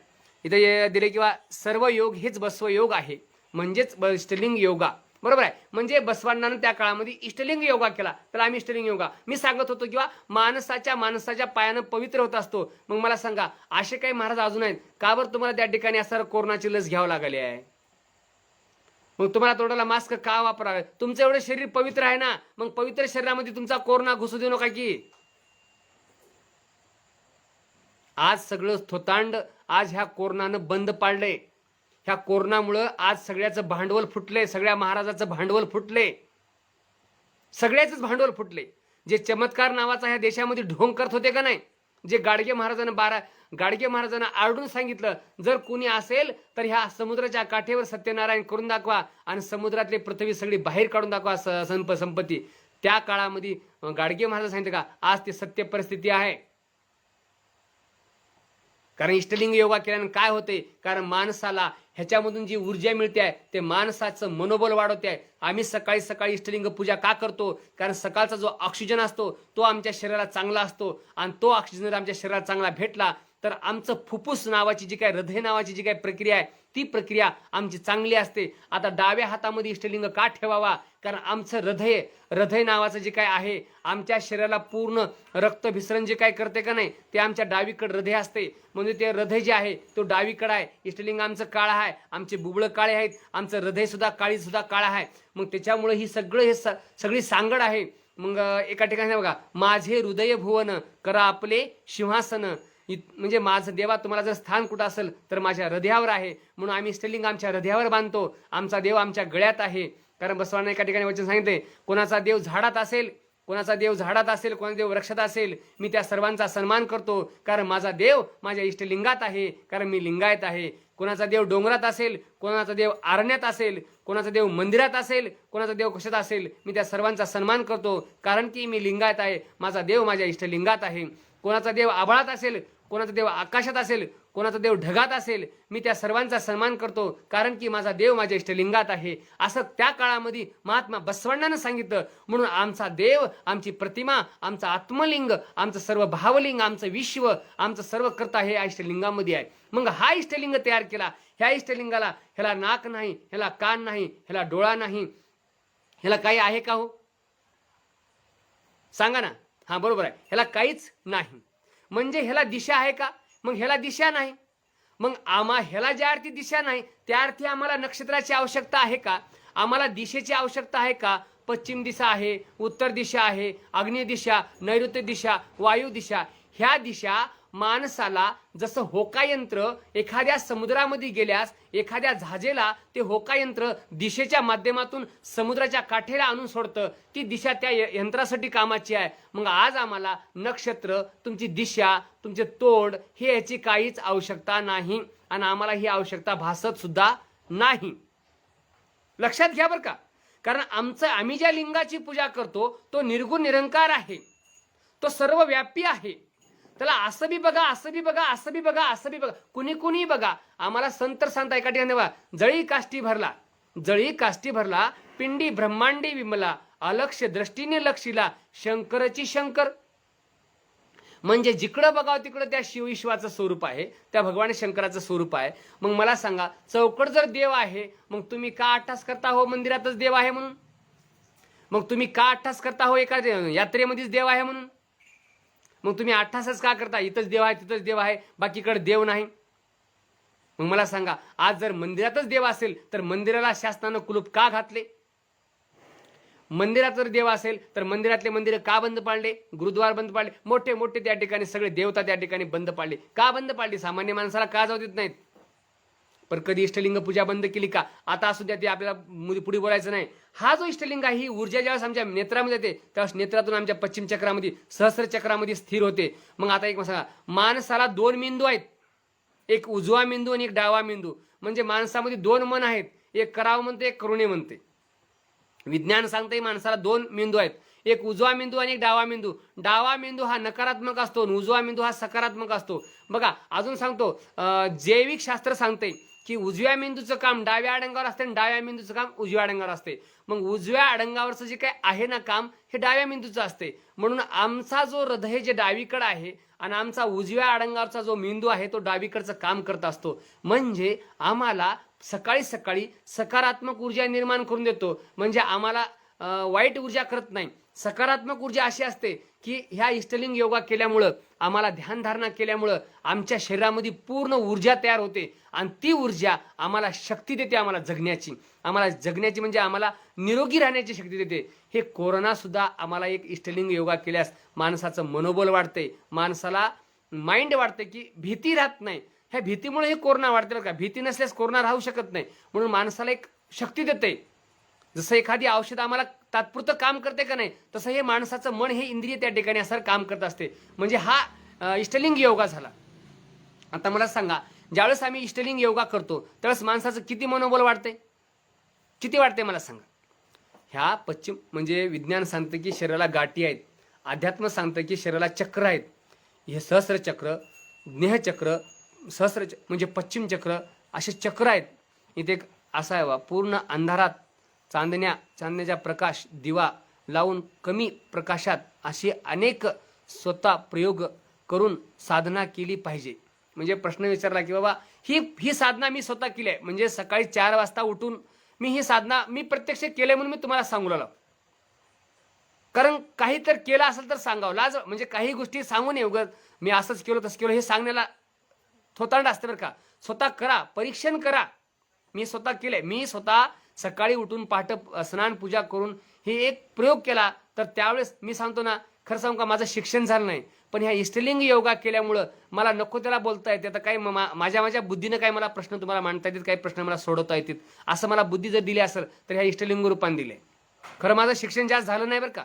इथे दिले किंवा सर्व योग हेच बसव योग आहे, म्हणजेच इष्टलिंग योगा. बरोबर आहे. म्हणजे बसवांनानं त्या काळामध्ये इष्टलिंग योगा केला, तर आम्ही इष्टलिंग योगा. मी सांगत होतो किंवा माणसाच्या पायानं पवित्र होत असतो. मग मला सांगा, असे काही महाराज अजून आहेत का बरं तुम्हाला त्या ठिकाणी असं कोरोनाची लस घ्यावं लागली आहे? मग तुम्हाला तोंडाला मास्क का वापरावे? तुमचं एवढं शरीर पवित्र आहे ना, मग पवित्र शरीरामध्ये तुमचा कोरोना घुसू देऊ नका की. आज सगळं थोतांड आज ह्या कोरोनानं बंद पाडलंय. ह्या कोरोनामुळं आज सगळ्याचं भांडवल फुटले, सगळ्या महाराजाचं भांडवल फुटले, सगळ्याच भांडवल फुटले. जे चमत्कार नावाचा ह्या देशामध्ये ढोंग करत होते का नाही, जे गाडगे महाराजांना आरडून सांगितलं, जर कोणी असेल तर ह्या समुद्राच्या काठेवर सत्यनारायण करून दाखवा आणि समुद्रातली पृथ्वी सगळी बाहेर काढून दाखवा संपत्ती. त्या काळामध्ये गाडगे महाराज सांगितलं का, आज ते सत्य परिस्थिती आहे. कारण इष्टलिंग योगा केल्याने काय होते, कारण माणसाला ह्याच्यामधून जी ऊर्जा मिळते आहे ते माणसाचं मनोबल वाढवते आहे. आम्ही सकाळी सकाळी इष्टलिंग पूजा का करतो, कारण सकाळचा जो ऑक्सिजन असतो तो आमच्या शरीराला चांगला असतो, आणि तो ऑक्सिजन जर आमच्या शरीराला चांगला भेटला तर आमचं फुफ्फुस नावाची जी काय, हृदय नावाची जी काय प्रक्रिया आहे ती प्रक्रिया आमची चांगली असते. आता डाव्या हातामध्ये इष्टलिंग का ठेवावा, कारण आमचं हृदय नावाचं जे काय आहे, आमच्या शरीराला पूर्ण रक्तभिसरण जे काय करते का नाही ते आमच्या डावीकडे हृदय असते. म्हणजे ते हृदय जे आहे तो डावीकडे आहे. इष्टलिंग आमचं काळ आहे, आमचे बुबळ काळे आहेत, आमचं हृदय सुद्धा काळी सुद्धा काळ आहे. मग त्याच्यामुळे ही सगळी सांगड आहे. मग एका ठिकाणी बघा, माझे हृदय भुवन करा आपले सिंहासन. म्हणजे माझं देवा तुम्हाला जर स्थान कुठं असेल तर माझ्या हृदयावर आहे. म्हणून आम्ही इष्टलिंग आमच्या हृदयावर बांधतो. आमचा देव आमच्या गळ्यात आहे. कारण बसवांना एका ठिकाणी वचन सांगितले, कोणाचा देव झाडात असेल, कोणाचा देव देव वृक्षात असेल, मी त्या सर्वांचा सन्मान करतो, कारण माझा देव माझ्या इष्टलिंगात आहे, कारण मी लिंगायत आहे. कोणाचा देव डोंगरात असेल, कोणाचा देव अरण्यात असेल, कोणाचा देव मंदिरात असेल, कोणाचा देव कशात असेल, मी त्या सर्वांचा सन्मान करतो, कारण की मी लिंगायत आहे, माझा देव माझ्या इष्टलिंगात आहे. कोणाचा देव आभाळात असेल, कोणाचा देव आकाशात असेल, कोणाचा देव ढगात असेल, मी त्या सर्वांचा सन्मान करतो, कारण की माझा देव माझ्या इष्टलिंगात आहे. असं त्या काळामध्ये महात्मा बसवण्णानं सांगितलं. म्हणून आमचा देव, आमची प्रतिमा, आमचं आत्मलिंग, आमचं सर्व भावलिंग, आमचं विश्व, आमचं सर्व कर्ता हे इष्टलिंगामध्ये आहे. मग हा इष्टलिंग तयार केला. ह्या इष्टलिंगाला ह्याला नाक नाही, ह्याला कान नाही, ह्याला डोळा नाही, ह्याला काही आहे का हो, सांगा ना. हा बरोबर आहे, ह्याला काहीच नाही. म्हणजे ह्याला दिशा आहे का, मग ह्याला दिशा नाही. मग ह्याला ज्या अर्थी दिशा नाही त्या अर्थी आम्हाला नक्षत्राची आवश्यकता आहे का, आम्हाला दिशेची आवश्यकता आहे का. पश्चिम दिशा आहे, उत्तर दिशा आहे, आग्नेय दिशा, नैऋत्य दिशा, वायू दिशा. ह्या दिशा माणसाला जसं होकायंत्र एखाद्या समुद्रामध्ये गेल्यास एखाद्या झाजेला ते होकायंत्र दिशेच्या माध्यमातून समुद्राच्या काठेला आणून सोडतं, ती दिशा त्या यंत्रासाठी कामाची आहे. मग आज आम्हाला नक्षत्र, तुमची दिशा, तुमचे तोड हे याची काहीच आवश्यकता नाही, आणि आम्हाला ही आवश्यकता भासत सुद्धा नाही. लक्षात घ्या बरं का. कारण आम्ही ज्या लिंगाची पूजा करतो तो निर्गुण निरंकार आहे, तो सर्व व्यापी आहे. त्याला असं बी बघा, असं बी बघा, असं बी बघा, असं बी बघा, कुणी बघा. आम्हाला संत सांगता एका ठिकाणी बघा, जळी काष्टी भरला, पिंडी ब्रह्मांडी विमला, अलक्ष दृष्टीने लक्षिला, शंकरची शंकर. म्हणजे जिकडं बघावं तिकडं त्या शिवईश्वाचं स्वरूप आहे, त्या भगवान शंकराचं स्वरूप आहे. मग मला सांगा, चौकट जर देव आहे मग तुम्ही का अट्टास करता हो मंदिरातच देव आहे म्हणून, मग तुम्ही का अट्टास करता हो एका यात्रेमध्येच देव आहे म्हणून, मग तुम्ही अट्टासच का करता, इथंच देव आहे तिथंच देव आहे बाकीकडे देव नाही. मग मला सांगा, आज जर मंदिरातच देव असेल तर मंदिराला शासनानं कुलूप का घातले, मंदिरात जर देव असेल तर मंदिरातले मंदिर का बंद पाडले, गुरुद्वार बंद पाडले, मोठे मोठे त्या ठिकाणी सगळे देवता त्या ठिकाणी बंद पाडले, का बंद पाडले, सामान्य माणसाला का जाऊ देत नाहीत. पण कधी इष्टलिंग पूजा बंद केली का, आता असू द्या, ते आपल्याला पुढे बोलायचं नाही. हा जो इष्टलिंग आहे ही ऊर्जा ज्यावेळेस आमच्या नेत्रामध्ये येते त्यावेळेस नेत्रातून आमच्या पश्चिम चक्रामध्ये, सहस्र चक्रामध्ये स्थिर होते. मग आता एक सांगा, माणसाला 2 मेंदू आहेत, एक उजवा मेंदू आणि एक डावा मेंदू. म्हणजे माणसामध्ये 2 मन आहेत, एक करावं म्हणते, एक करुणे म्हणते. विज्ञान सांगते माणसाला 2 मेंदू आहेत, एक उजवा मेंदू आणि एक डावा मेंदू. डावा मेंदू हा नकारात्मक असतो, उजवा मेंदू हा सकारात्मक असतो. बघा अजून सांगतो, जैविक शास्त्र सांगते की उजव्या मेंदूचं काम डाव्या अडंगावर असते आणि डाव्या मेंदूचं काम उजव्या अडंगावर असते. मग उजव्या अडंगावरचं जे काय आहे ना काम हे डाव्या मेंदूचं असते. म्हणून आमचा जो हृदय जे डावीकडे आहे आणि आमचा उजव्या अडंगावरचा जो मेंदू आहे तो डावीकडचं काम करत असतो. म्हणजे आम्हाला सकाळी सकाळी सकारात्मक ऊर्जा निर्माण करून देतो. म्हणजे आम्हाला वाईट ऊर्जा करत नाही. सकारात्मक ऊर्जा अशी असते की ह्या इष्टलिंग योगा केल्यामुळं, आम्हाला ध्यानधारणा केल्यामुळं आमच्या शरीरामध्ये पूर्ण ऊर्जा तयार होते आणि ती ऊर्जा आम्हाला शक्ती देते, आम्हाला जगण्याची म्हणजे आम्हाला निरोगी राहण्याची शक्ती देते. हे कोरोना सुद्धा आम्हाला एक इष्टलिंग योगा केल्यास माणसाचं मनोबल वाढते, माणसाला माइंड वाढते की भीती राहत नाही. ह्या भीतीमुळे हे कोरोना वाढते बरं का. भीती नसल्यास कोरोना राहू शकत नाही. म्हणून माणसाला एक शक्ती देते. जसं एखादी औषध आम्हाला तात्पुरतं काम करते का नाही, तसं हे माणसाचं मन, हे इंद्रिय त्या ठिकाणी असं काम करत असते. म्हणजे हा इष्टलिंग योगा झाला. आता मला सांगा, ज्यावेळेस आम्ही इष्टलिंग योगा करतो त्यावेळेस माणसाचं किती मनोबल वाढते, किती वाढते मला सांगा. ह्या पश्चिम म्हणजे विज्ञान सांगतं की शरीराला गाठी आहेत, अध्यात्म सांगतं की शरीराला चक्र आहेत. हे सहस्रचक्र, ज्ञेहचक्र, म्हणजे पश्चिम चक्र असे चक्र आहेत. इथे एक असा आहे पूर्ण अंधारात चांदण्याचा प्रकाश दिवा लावून कमी प्रकाशात असे अनेक स्वतः प्रयोग करून साधना केली पाहिजे. म्हणजे प्रश्न विचारला की बाबा ही साधना मी स्वतः केली आहे, म्हणजे सकाळी 4 वाजता उठून मी ही साधना मी प्रत्यक्ष केली म्हणून मी तुम्हाला सांगू लागलो. कारण काही तर केलं असेल तर सांगावं. लाज म्हणजे काही गोष्टी सांगू नये उगाच मी असंच केलं तसं केलं हे सांगण्याला थोतांड असते बरं का. स्वतः करा, परीक्षण करा. मी स्वतः केलंय. मी स्वतः सकाळी उठून पहाटे स्नान पूजा करून हे एक प्रयोग केला. तर त्यावेळेस मी सांगतो ना, खरं सांगू का, माझं शिक्षण झालं नाही, पण ह्या इष्टलिंग योगा केल्यामुळं मला नको त्याला बोलता येते. आता काही माझ्या बुद्धीनं काही मला प्रश्न तुम्हाला मांडता येतात, काही प्रश्न मला सोडवता येतात. असं मला बुद्धी जर दिली असेल तर ह्या इष्टलिंग रूपाने दिले. खरं माझं शिक्षण जास्त झालं नाही बरं का.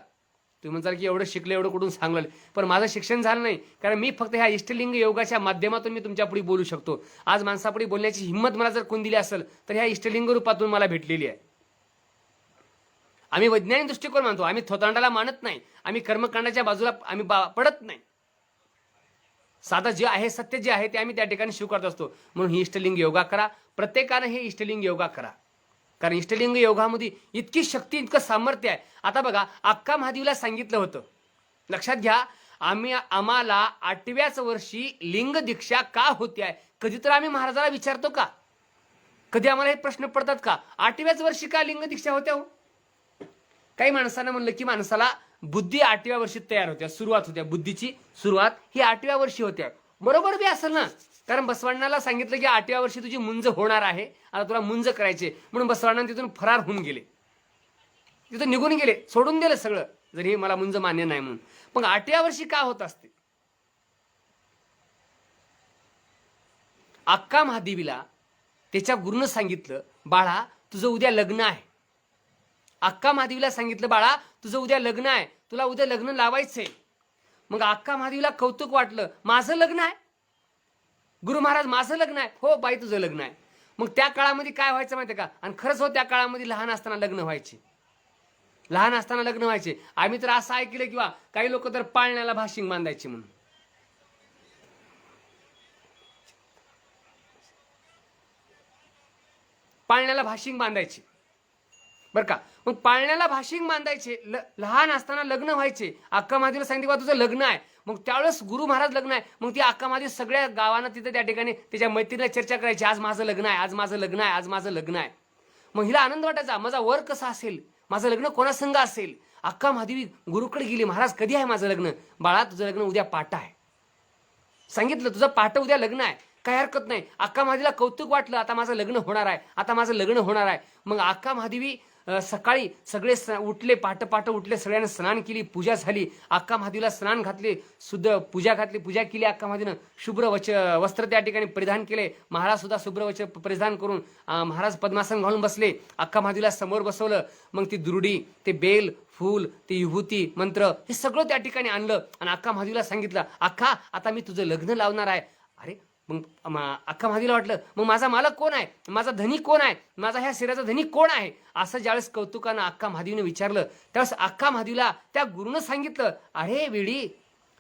तुम्ही म्हणताल की एवढं शिकलं, एवढं कुठून सांगलं, पण माझं शिक्षण झालं नाही. कारण मी फक्त ह्या इष्टलिंग योगाच्या माध्यमातून मी तुमच्या पुढे बोलू शकतो. आज माणसापुढे बोलण्याची हिंमत मला जर कोण दिली असेल तर ह्या इष्टलिंग रूपातून मला भेटलेली आहे. आम्ही वैज्ञानिक दृष्टिकोन मानतो, आम्ही थोतांडाला मानत नाही, आम्ही कर्मकांडाच्या बाजूला आम्ही पडत नाही. साधं जे आहे, सत्य जे आहे ते आम्ही त्या ठिकाणी स्वीकारत असतो. म्हणून ही इष्टलिंग योगा करा. प्रत्येकानं हे इष्टलिंग योगा करा. कारण इष्टलिंग योगामध्ये इतकी शक्ती, इतकं सामर्थ्य आहे. आता बघा, अक्का महादेवीला सांगितलं होतं, लक्षात घ्या, आम्हाला 8व्याच वर्षी लिंग दीक्षा का होते आहे. कधी तर आम्ही महाराजाला विचारतो का? कधी आम्हाला हे प्रश्न पडतात का? 8व्याच वर्षी का लिंग दीक्षा होत्या हो? काही माणसानं म्हणलं की माणसाला बुद्धी 8व्या वर्षी तयार होत्या, सुरुवात होत्या. बुद्धीची सुरुवात ही 8व्या वर्षी होत्या. बरोबर बी असेल ना. कारण बसवण्णाला सांगितलं की 8व्या वर्षी तुझी मुंज होणार आहे, आता तुला मुंज करायचे. म्हणून बसवण्णा तिथून फरार होऊन गेले, तिथून निघून गेले, सोडून दिलं सगळं, जरी मला मुंज मान्य नाही म्हणून. मग 8व्या वर्षी का होत असते? अक्का महादेवीला त्याच्या गुरुनं सांगितलं, बाळा तुझं उद्या लग्न आहे. अक्का महादेवीला सांगितलं, बाळा तुझं उद्या लग्न आहे, तुला उद्या लग्न लावायचंय. मग अक्का महादेवीला कौतुक वाटलं, माझं लग्न आहे? गुरु महाराज माझं लग्न आहे? हो बाई तुझं लग्न आहे. मग त्या काळामध्ये काय व्हायचं माहितीये का? आणि खरंच हो, त्या काळामध्ये लहान असताना लग्न व्हायचे, लहान असताना लग्न व्हायचे. आम्ही तर असं ऐकलं किंवा काही लोक तर पाळण्याला भाशिंग बांधायचे म्हणून. पाळण्याला भाशिंग बांधायचे बरं का. मग पाळण्याला भाशिंग बांधायचे, लहान असताना लग्न व्हायचे. अक्का महादेवीला सांगितलं तुझं लग्न आहे. मग त्यावेळेस गुरु महाराज लग्न आहे. मग ती अक्का महादेवी सगळ्या गावांना तिथे त्या ठिकाणी त्याच्या मैत्रिणीला चर्चा करायची, आज माझं लग्न आहे, आज माझं लग्न आहे, आज माझं लग्न आहे. मग हिला आनंद वाटायचा, माझा वर कसा असेल, माझं लग्न कोणासंग असेल. अक्का महादेवी गुरुकडे गेली, महाराज कधी आहे माझं लग्न? बाळा तुझं लग्न उद्या पहाटे आहे. सांगितलं तुझं पहाटे उद्या लग्न आहे, काही हरकत नाही. अक्का महादेवीला कौतुक वाटलं, आता माझं लग्न होणार आहे, आता माझं लग्न होणार आहे. मग अक्का महादेवी सकाळी सगळे उठले, पहाटे उठले, सगळ्यांना स्नान केली, पूजा झाली. अक्का महादेवीला स्नान घातले, शुद्ध पूजा घातली, पूजा केली. अक्का महादेवीनं शुभ्र वस्त्र त्या ठिकाणी परिधान केले. महाराज सुद्धा शुभ्र वस्त्र परिधान करून महाराज पद्मासन घालून बसले. अक्का महादेवीला समोर बसवलं. मग ती दुर्डी, ते बेल, फूल, ते विभूती, मंत्र हे सगळं त्या ठिकाणी आणलं आणि अक्का महादेवीला सांगितलं, अक्का आता मी तुझं लग्न लावणार आहे. अरे मग अक्का महादेवीला वाटलं, मग माझा मालक कोण आहे, माझा धनी कोण आहे, माझा ह्या शरीराचा धनी कोण आहे? असं ज्यावेळेस कौतुकानं अक्का महादेवीने विचारलं, त्यावेळेस अक्का महादेवीला त्या गुरुनं सांगितलं, अरे वेडी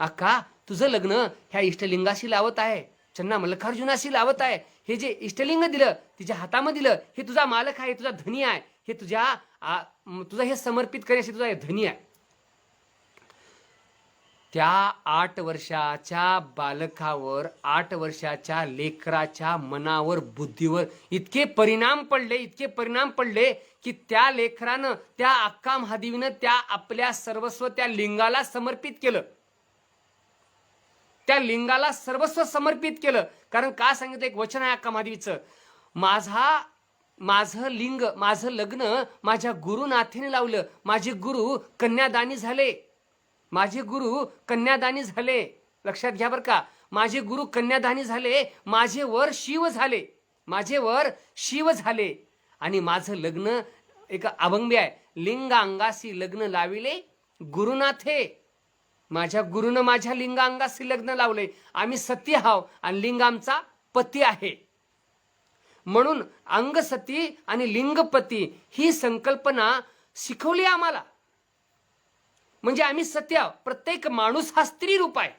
अक्का तुझं लग्न ह्या इष्टलिंगाशी लावत आहे, चन्ना मल्लिकार्जुनाशी लावत आहे. हे जे इष्टलिंग दिलं, तिच्या हातामध्ये दिलं, हे तुझा मालक आहे, तुझा धनी आहे, हे तुझं हे समर्पित करण्याशी तुझा हे धनी आहे. त्या 8 वर्षाच्या बालकावर, 8 वर्षाच्या लेकराच्या मनावर, बुद्धीवर इतके परिणाम पडले की त्या लेकरानं, त्या अक्का महादेवीनं त्या आपल्या सर्वस्व त्या लिंगाला समर्पित केलं. त्या लिंगाला सर्वस्व समर्पित केलं. कारण का सांगितलं, एक वचन आहे अक्का महादेवीचं, माझं लिंग, माझं लग्न माझ्या गुरुनाथीने लावलं. माझे गुरु कन्यादानी झाले, माझे गुरु कन्यादानी झाले. लक्षात घ्या बरं का, माझे गुरु कन्यादानी झाले, माझे वर शिव झाले, माझे वर शिव झाले. आणि माझं लग्न एक अभंग आहे, लिंगांगाशी लग्न लाविले गुरुनाथे. माझ्या गुरुनं माझ्या लिंगांगाशी लग्न लावले. आम्ही सती हाव आणि लिंग आमचा पती आहे. म्हणून अंगसती आणि लिंगपती ही संकल्पना शिकवली आम्हाला. म्हणजे आम्ही सत्य, प्रत्येक माणूस हा स्त्री रूप आहे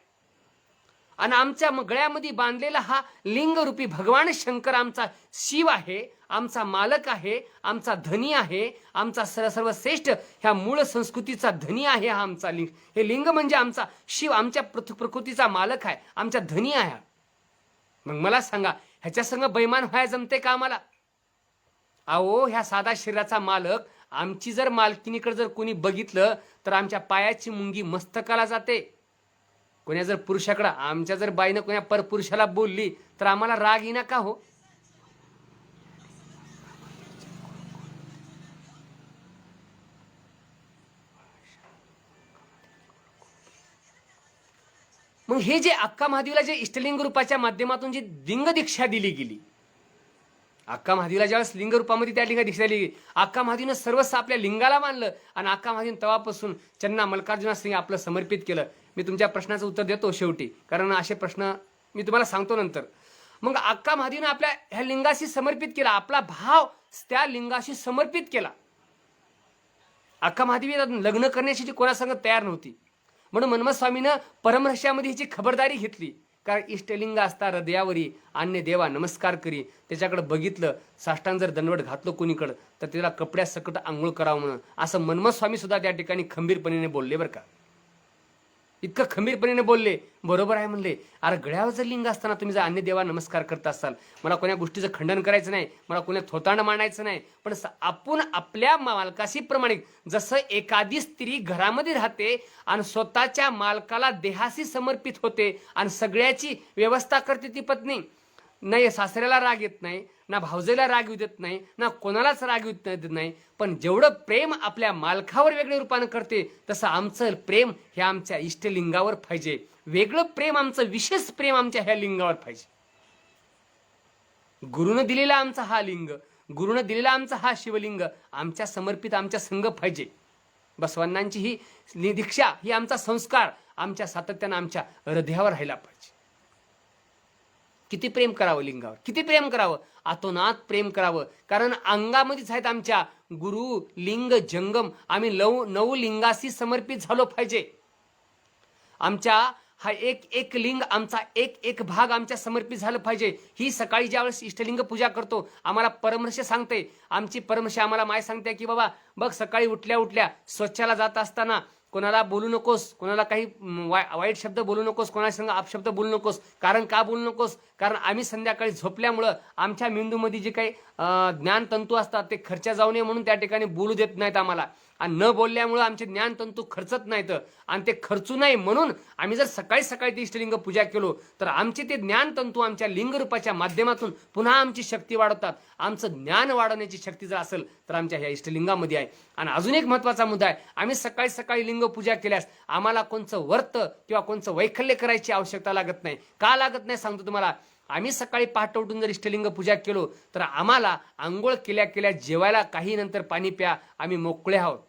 आणि आमच्या गळ्यामध्ये बांधलेला हा लिंगरूपी भगवान शंकर आमचा शिव आहे, आमचा मालक आहे, आमचा धनी आहे, आमचा सर्वश्रेष्ठ ह्या मूळ संस्कृतीचा धनी आहे. हा आमचा लिंग, हे लिंग म्हणजे आमचा शिव, आमच्या प्रकृतीचा मालक आहे, आमच्या धनी आहे. मग मला सांगा, ह्याच्या संग बैमान व्हाय जमते का आम्हाला? अहो, ह्या साधा शरीराचा मालक, आमची जर मालकिनीकडे जर कोणी बघितलं तर आमच्या पायाची मुंगी मस्तकाला जाते. कोण्या जर पुरुषाकडे, आमच्या जर बाईनं कोण्या परपुरुषाला बोलली तर आम्हाला राग येईना का हो? मग हे जे अक्का महादेवीला जे इष्टलिंग रूपाच्या माध्यमातून जी लिंग दीक्षा दिली गेली, अक्का महादेवीला ज्यावेळेस लिंग रूपामध्ये त्या लिंग दीक्षा दिली, अक्का महादेवीनं सर्वस्व आपल्या लिंगाला मानलं आणि अक्का महादेवीनं तेव्हापासून चन्ना मल्लिकार्जुना सिंग आपलं समर्पित केलं. मी तुमच्या प्रश्नाचं उत्तर देतो शेवटी, कारण असे प्रश्न मी तुम्हाला सांगतो नंतर. मग अक्का महादेवीनं आपल्या ह्या लिंगाशी समर्पित केला, आपला भाव त्या लिंगाशी समर्पित केला. अक्का महादेवी लग्न करण्याची कोणासंग तयार नव्हती, म्हणून मन्मथ स्वामीनं परमरहस्यामध्ये हिची खबरदारी घेतली. कारण इष्टलिंग असता हृदयावरी, अन्य देवा नमस्कार करी. त्याच्याकडे बघितलं, साष्टांग जर दंडवट घातलं कोणीकडं तर त्याला कपड्यासकट आंघोळ करावं म्हणून, असं मन्मथ स्वामी सुद्धा त्या ठिकाणी खंबीरपणे बोलले बरं का. इतकं खंबीरपणे बोलले, बरोबर आहे म्हणले. अरे गळ्यावर जर लिंग असताना तुम्ही जर अन्य देवा नमस्कार करत असाल, मला कोण्या गोष्टीचं खंडन करायचं नाही, मला कोण्या थोतांड मांडायचं नाही, पण आपण आपल्या मालकाशी प्रमाणित, जसं एखादी स्त्री घरामध्ये राहते आणि स्वतःच्या मालकाला देहाशी समर्पित होते आणि सगळ्याची व्यवस्था करते ती पत्नी, नाही सासऱ्याला राग येत नाही, ना भावजेला राग येऊ देत नाही, ना कोणालाच राग येऊ देत नाही, पण जेवढं प्रेम आपल्या मालकावर वेगळ्या रूपानं करते तसं आमचं प्रेम हे आमच्या इष्टलिंगावर पाहिजे. वेगळं प्रेम, आमचं विशेष प्रेम आमच्या ह्या लिंगावर पाहिजे. गुरुनं दिलेला आमचा हा लिंग, गुरुनं दिलेला आमचा हा शिवलिंग आमच्या समर्पित आमच्या संग पाहिजे. बसवण्णांची ही दीक्षा, ही आमचा संस्कार आमच्या सातत्यानं आमच्या हृदयावर राहायला पाहिजे. किती प्रेम करावं लिंगावर, किती प्रेम करावं, आतोनात प्रेम करावं. कारण अंगामध्येच आहेत आमच्या गुरु लिंग जंगम. आम्ही नऊ लिंगाशी समर्पित झालो पाहिजे. आमच्या हा एक लिंग, आमचा एक भाग आमच्या समर्पित झालं पाहिजे. ही सकाळी ज्यावेळेस इष्टलिंग पूजा करतो, आम्हाला परमर्ष सांगते, आमची परमर्ष आम्हाला माय सांगते की बाबा बघ, सकाळी उठल्या स्वच्छाला जात असताना कोणाला बोलू नकोस, कोणाला काही वाईट शब्द बोलू नकोस, कोणाला संग अपशब्द बोलू नकोस. कारण का बोलू नकोस? कारण आम्ही संध्याकाळी झोपल्यामुळं आमच्या मेंदूमध्ये जे काही ज्ञानतंतू असतात ते खर्चा जाऊ नये म्हणून त्या ठिकाणी बोलू देत नाहीत आम्हाला. आणि न बोलल्यामुळं आमचे ज्ञानतंतू खर्चत नाहीत, आणि ते खर्चू नये म्हणून आम्ही जर सकाळी ती इष्टलिंग पूजा केलो तर आमचे ते ज्ञानतंतू आमच्या लिंगरूपाच्या माध्यमातून पुन्हा आमची शक्ती वाढवतात. आमचं ज्ञान वाढवण्याची शक्ती जर असेल तर आमच्या ह्या इष्टलिंगामध्ये आहे. आणि अजून एक महत्त्वाचा मुद्दा आहे, आम्ही सकाळी लिंग पूजा केल्यास आम्हाला कोणचं व्रत किंवा कोणचं वैकल्य करायची आवश्यकता लागत नाही. का लागत नाही सांगतो तुम्हाला. आम्ही सकाळी पहाटे उठून जर इष्टलिंग पूजा केलो तर आम्हाला आंघोळ केल्या जेवायला काही नंतर पाणी प्या, आम्ही मोकळे आहोत.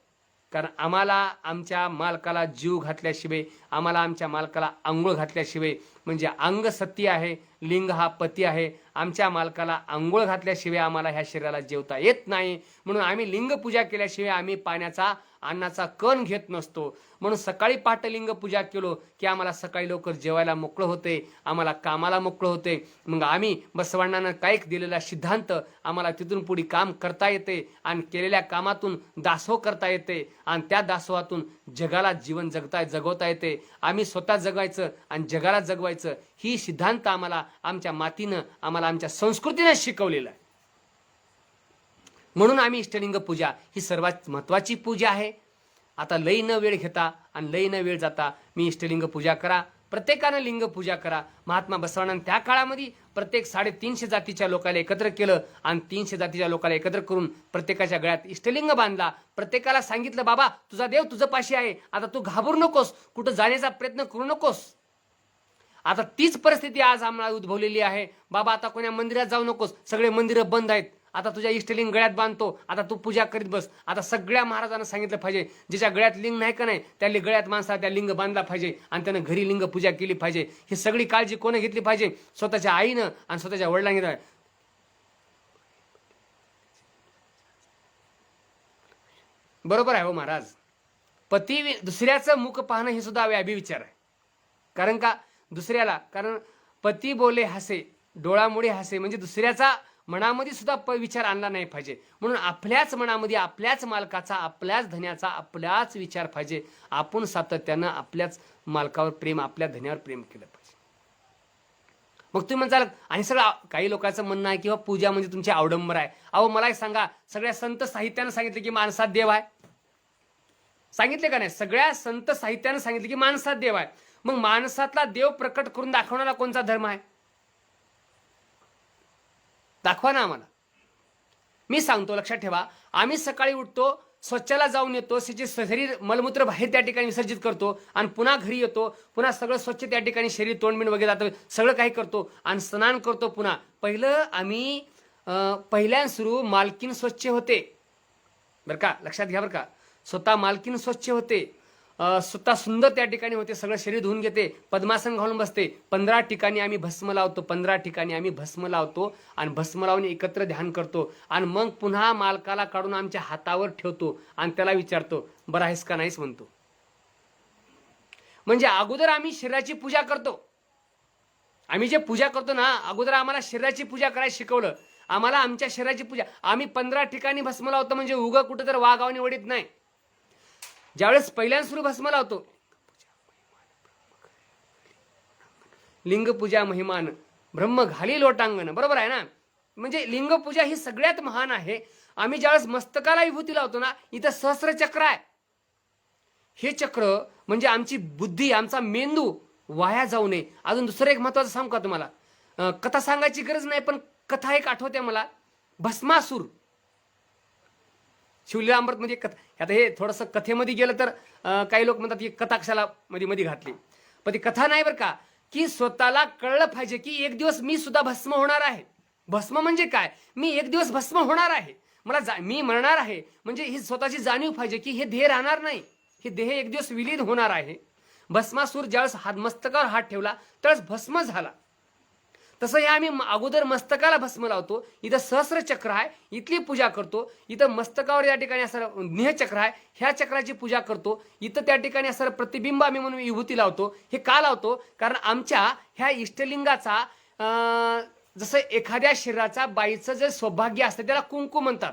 कारण आम्हाला आमच्या मालकाला जीव घातल्याशिवाय, आम्हाला आमच्या मालकाला आंघोळ घातल्याशिवाय, म्हणजे अंग सत्य आहे, लिंग हा पती आहे, आमच्या मालकाला आंघोळ घातल्याशिवाय आम्हाला ह्या शरीराला जेवता येत नाही. म्हणून आम्ही लिंग पूजा केल्याशिवाय आम्ही पाण्याचा अन्नाचा कण घेत नसतो. म्हणून सकाळी पहाटे लिंग पूजा केलो की आम्हाला सकाळी लवकर जेवायला मोकळं होते, आम्हाला कामाला मोकळं होते. मग आम्ही बसवण्णानं काय दिलेला सिद्धांत आम्हाला तिथून पुढे काम करता येते आणि केलेल्या कामातून दासोह करता येते आणि त्या दासोहातून जगाला जीवन जगवता येते. आम्ही स्वतः जगवायचं आणि जगाला जगवायचं, ही सिद्धांत आम्हाला आमच्या मातीनं, आम्हाला आमच्या संस्कृतीनं शिकवलेलं आहे. म्हणून आम्ही इष्टलिंग पूजा ही सर्वात महत्त्वाची पूजा आहे. आता लई न वेळ घेता आणि लई न वेळ जाता मी इष्टलिंग पूजा करा, प्रत्येकानं लिंग पूजा करा. महात्मा बसवानंद त्या काळामध्ये प्रत्येक 350 जातीच्या लोकांना एकत्र केलं आणि 300 जातीच्या लोकांना एकत्र करून प्रत्येकाच्या गळ्यात इष्टलिंग बांधला. प्रत्येकाला सांगितलं, बाबा तुझा देव तुझं पाशी आहे, आता तू घाबरू नकोस, कुठं जाण्याचा प्रयत्न करू नकोस. आता तीच परिस्थिती आज आम्हाला उद्भवलेली आहे. बाबा आता कोण्या मंदिरात जाऊ नकोस, सगळे मंदिरं बंद आहेत, आता तुझ्या इष्टलिंग गळ्यात बांधतो, आता तू पूजा करीत बस. आता सगळ्या महाराजांना सांगितलं पाहिजे, ज्याच्या गळ्यात लिंग नाही का नाही त्या गळ्यात माणसा त्या लिंग बांधला पाहिजे आणि त्यानं घरी लिंग पूजा केली पाहिजे. ही सगळी काळजी कोणी घेतली पाहिजे? स्वतःच्या आईनं आणि स्वतःच्या वडिलांनी. बरोबर आहे हो महाराज. पती दुसऱ्याचं मुख पाहणं हे सुद्धा व्याभिविचार आहे. कारण का दुसऱ्याला, कारण पती बोले हसे डोळामुळे हसे, म्हणजे दुसऱ्याचा मनामध्ये सुद्धा विचार आणला नाही पाहिजे. म्हणून आपल्याच मनामध्ये आपल्याच मालकाचा, आपल्याच धन्याचा, आपल्याच विचार पाहिजे. आपण सातत्यानं आपल्याच मालकावर प्रेम, आपल्या धन्यावर प्रेम केलं पाहिजे. मग तुम्ही म्हणताल आणि सगळं, काही लोकांचं म्हणणं आहे किंवा पूजा म्हणजे तुमची अवडंबर आहे. अहो मला एक सांगा, सगळ्या संत साहित्यानं सांगितलं की माणसात देव आहे, सांगितले का नाही? सगळ्या संत साहित्यानं सांगितलं की माणसात देव आहे. मग माणसातला देव प्रकट करून दाखवणारा कोणता धर्म आहे? दाखवा ना आम्हाला. मी सांगतो, लक्षात ठेवा. आम्ही सकाळी उठतो, स्वच्छला जाऊन येतो, शरीर मलमूत्र बाहेर त्या ठिकाणी विसर्जित करतो आणि पुन्हा घरी येतो, पुन्हा सगळं स्वच्छ त्या ठिकाणी शरीर तोंडबिंड वगैरे जातं, सगळं काही करतो आणि स्नान करतो. पुन्हा पहिलं आम्ही पहिल्यान सुरू मालकीन स्वच्छ होते बरं का, लक्षात घ्या बरं का. स्वतः मालकीन स्वच्छ होते, स्वतः सुंदर त्या ठिकाणी होते, सगळं शरीर धुवून घेते, पद्मासन घालून बसते. 15 ठिकाणी आम्ही भस्म लावतो, 15 ठिकाणी आम्ही भस्म लावतो आणि भस्म लावून एकत्र ध्यान करतो आणि मग पुन्हा मालकाला काढून आमच्या हातावर ठेवतो आणि त्याला विचारतो बरं आहेस का नाहीस म्हणतो. म्हणजे अगोदर आम्ही शरीराची पूजा करतो. आम्ही जे पूजा करतो ना, अगोदर आम्हाला शरीराची पूजा करायला शिकवलं. आम्हाला आमच्या शरीराची पूजा, आम्ही 15 ठिकाणी भस्म लावतो म्हणजे उगा कुठं तर वाघावणी वडीत नाही. ज्यावेळेस पहिल्यांदा सुरू भस्म लावतो, लिंग पूजा महिमान ब्रह्म घाली लोटांगण, बरोबर आहे ना. म्हणजे लिंग पूजा ही सगळ्यात महान आहे. आम्ही ज्यावेळेस मस्तकाला विभूती लावतो ना, इथं सहस्र चक्र आहे. हे चक्र म्हणजे आमची बुद्धी, आमचा मेंदू वाया जाऊ नये. अजून दुसरं एक महत्वाचं सांगू का तुम्हाला, कथा सांगायची गरज नाही पण कथा एक आठवते मला. भस्मासूर, शिवलीलामृत म्हणजे कथा. आता हे थोडंसं कथेमध्ये गेलं तर काही लोक म्हणतात की कथा कशाला मध्ये घातली, पण ती कथा नाही बरं का. की स्वतःला कळलं पाहिजे की एक दिवस मी सुद्धा भस्म होणार आहे. भस्म म्हणजे काय, मी एक दिवस भस्म होणार आहे, मी मरणार आहे. म्हणजे ही स्वतःची जाणीव पाहिजे की हे देह राहणार नाही, हे देह एक दिवस विलीन होणार आहे. भस्मासूर ज्यावेळेस मस्तकावर हात ठेवला त्यावेळेस भस्म झाला. तसं हे आम्ही अगोदर मस्तकाला भस्म लावतो, इथं सहस्र चक्र आहे, इथली पूजा करतो. इथं मस्तकावर या ठिकाणी असं निहचक्र आहे, ह्या चक्राची पूजा करतो. इथं त्या ठिकाणी असं प्रतिबिंब आम्ही म्हणून विभूती लावतो. हे का लावतो, कारण आमच्या ह्या इष्टलिंगाचा जसं एखाद्या शरीराचा बाईचं जे सौभाग्य असतं त्याला कुंकू म्हणतात.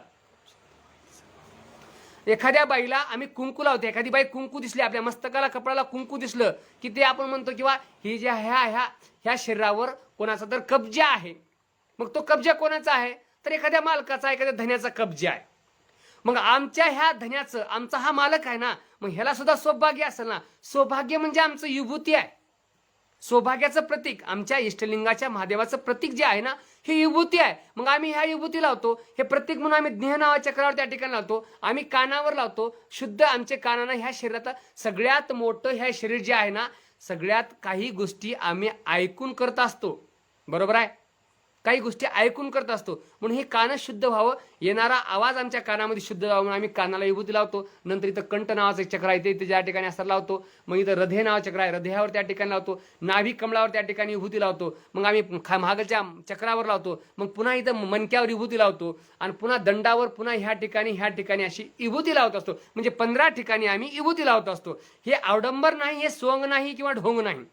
एखाद्या बाईला आम्ही कुंकू लावतो, एखादी बाई कुंकू दिसली, आपल्या मस्तकाला कपड्याला कुंकू दिसलं की ते आपण म्हणतो किंवा ही ज्या ह्या शरीरावर कोणाचा तर कब्जा आहे. मग तो कब्जा कोणाचा आहे, तर एखाद्या मालकाचा, एखाद्या धन्याचा कब्जा आहे. मग आमच्या ह्या धन्याचं, आमचा हा मालक आहे ना, मग ह्याला सुद्धा सौभाग्य असेल ना. सौभाग्य म्हणजे आमचं विभूती आहे, सौभाग्याचं प्रतीक. आमच्या इष्टलिंगाच्या महादेवाचं प्रतीक जे आहे ना, ही विभूती आहे. मग आम्ही ह्या विभूती लावतो, हे प्रतीक म्हणून आम्ही ज्ञ नावाच्या चक्रावर त्या ठिकाणी लावतो. आम्ही कानावर लावतो, शुद्ध आमचे कानानं ह्या शरीरात. सगळ्यात मोठं ह्या शरीर जे आहे ना, सगळ्यात काही गोष्टी आम्ही ऐकून करत असतो, बरोबर आहे. काही गोष्टी ऐकून करत असतो, म्हणून हे कान शुद्ध व्हावं, येणारा आवाज आमच्या कानामध्ये शुद्ध व्हावं म्हणून आम्ही कानाला विभूती लावतो. नंतर इथं कंठ नावाचं चक्र आहे, ते ज्या ठिकाणी असं लावतो. मग इथं हृदय नावाचं चक्र आहे, हृदयावर त्या ठिकाणी लावतो. नाभी कमळावर त्या ठिकाणी विभूती लावतो. मग आम्ही महागच्या चक्रावर लावतो. मग पुन्हा इथं मणक्यावर विभूती लावतो आणि पुन्हा दंडावर पुन्हा ह्या ठिकाणी अशी विभूती लावत असतो. म्हणजे 15 ठिकाणी आम्ही विभूती लावत असतो. हे अवडंबर नाही, हे सोंग नाही किंवा ढोंग नाही.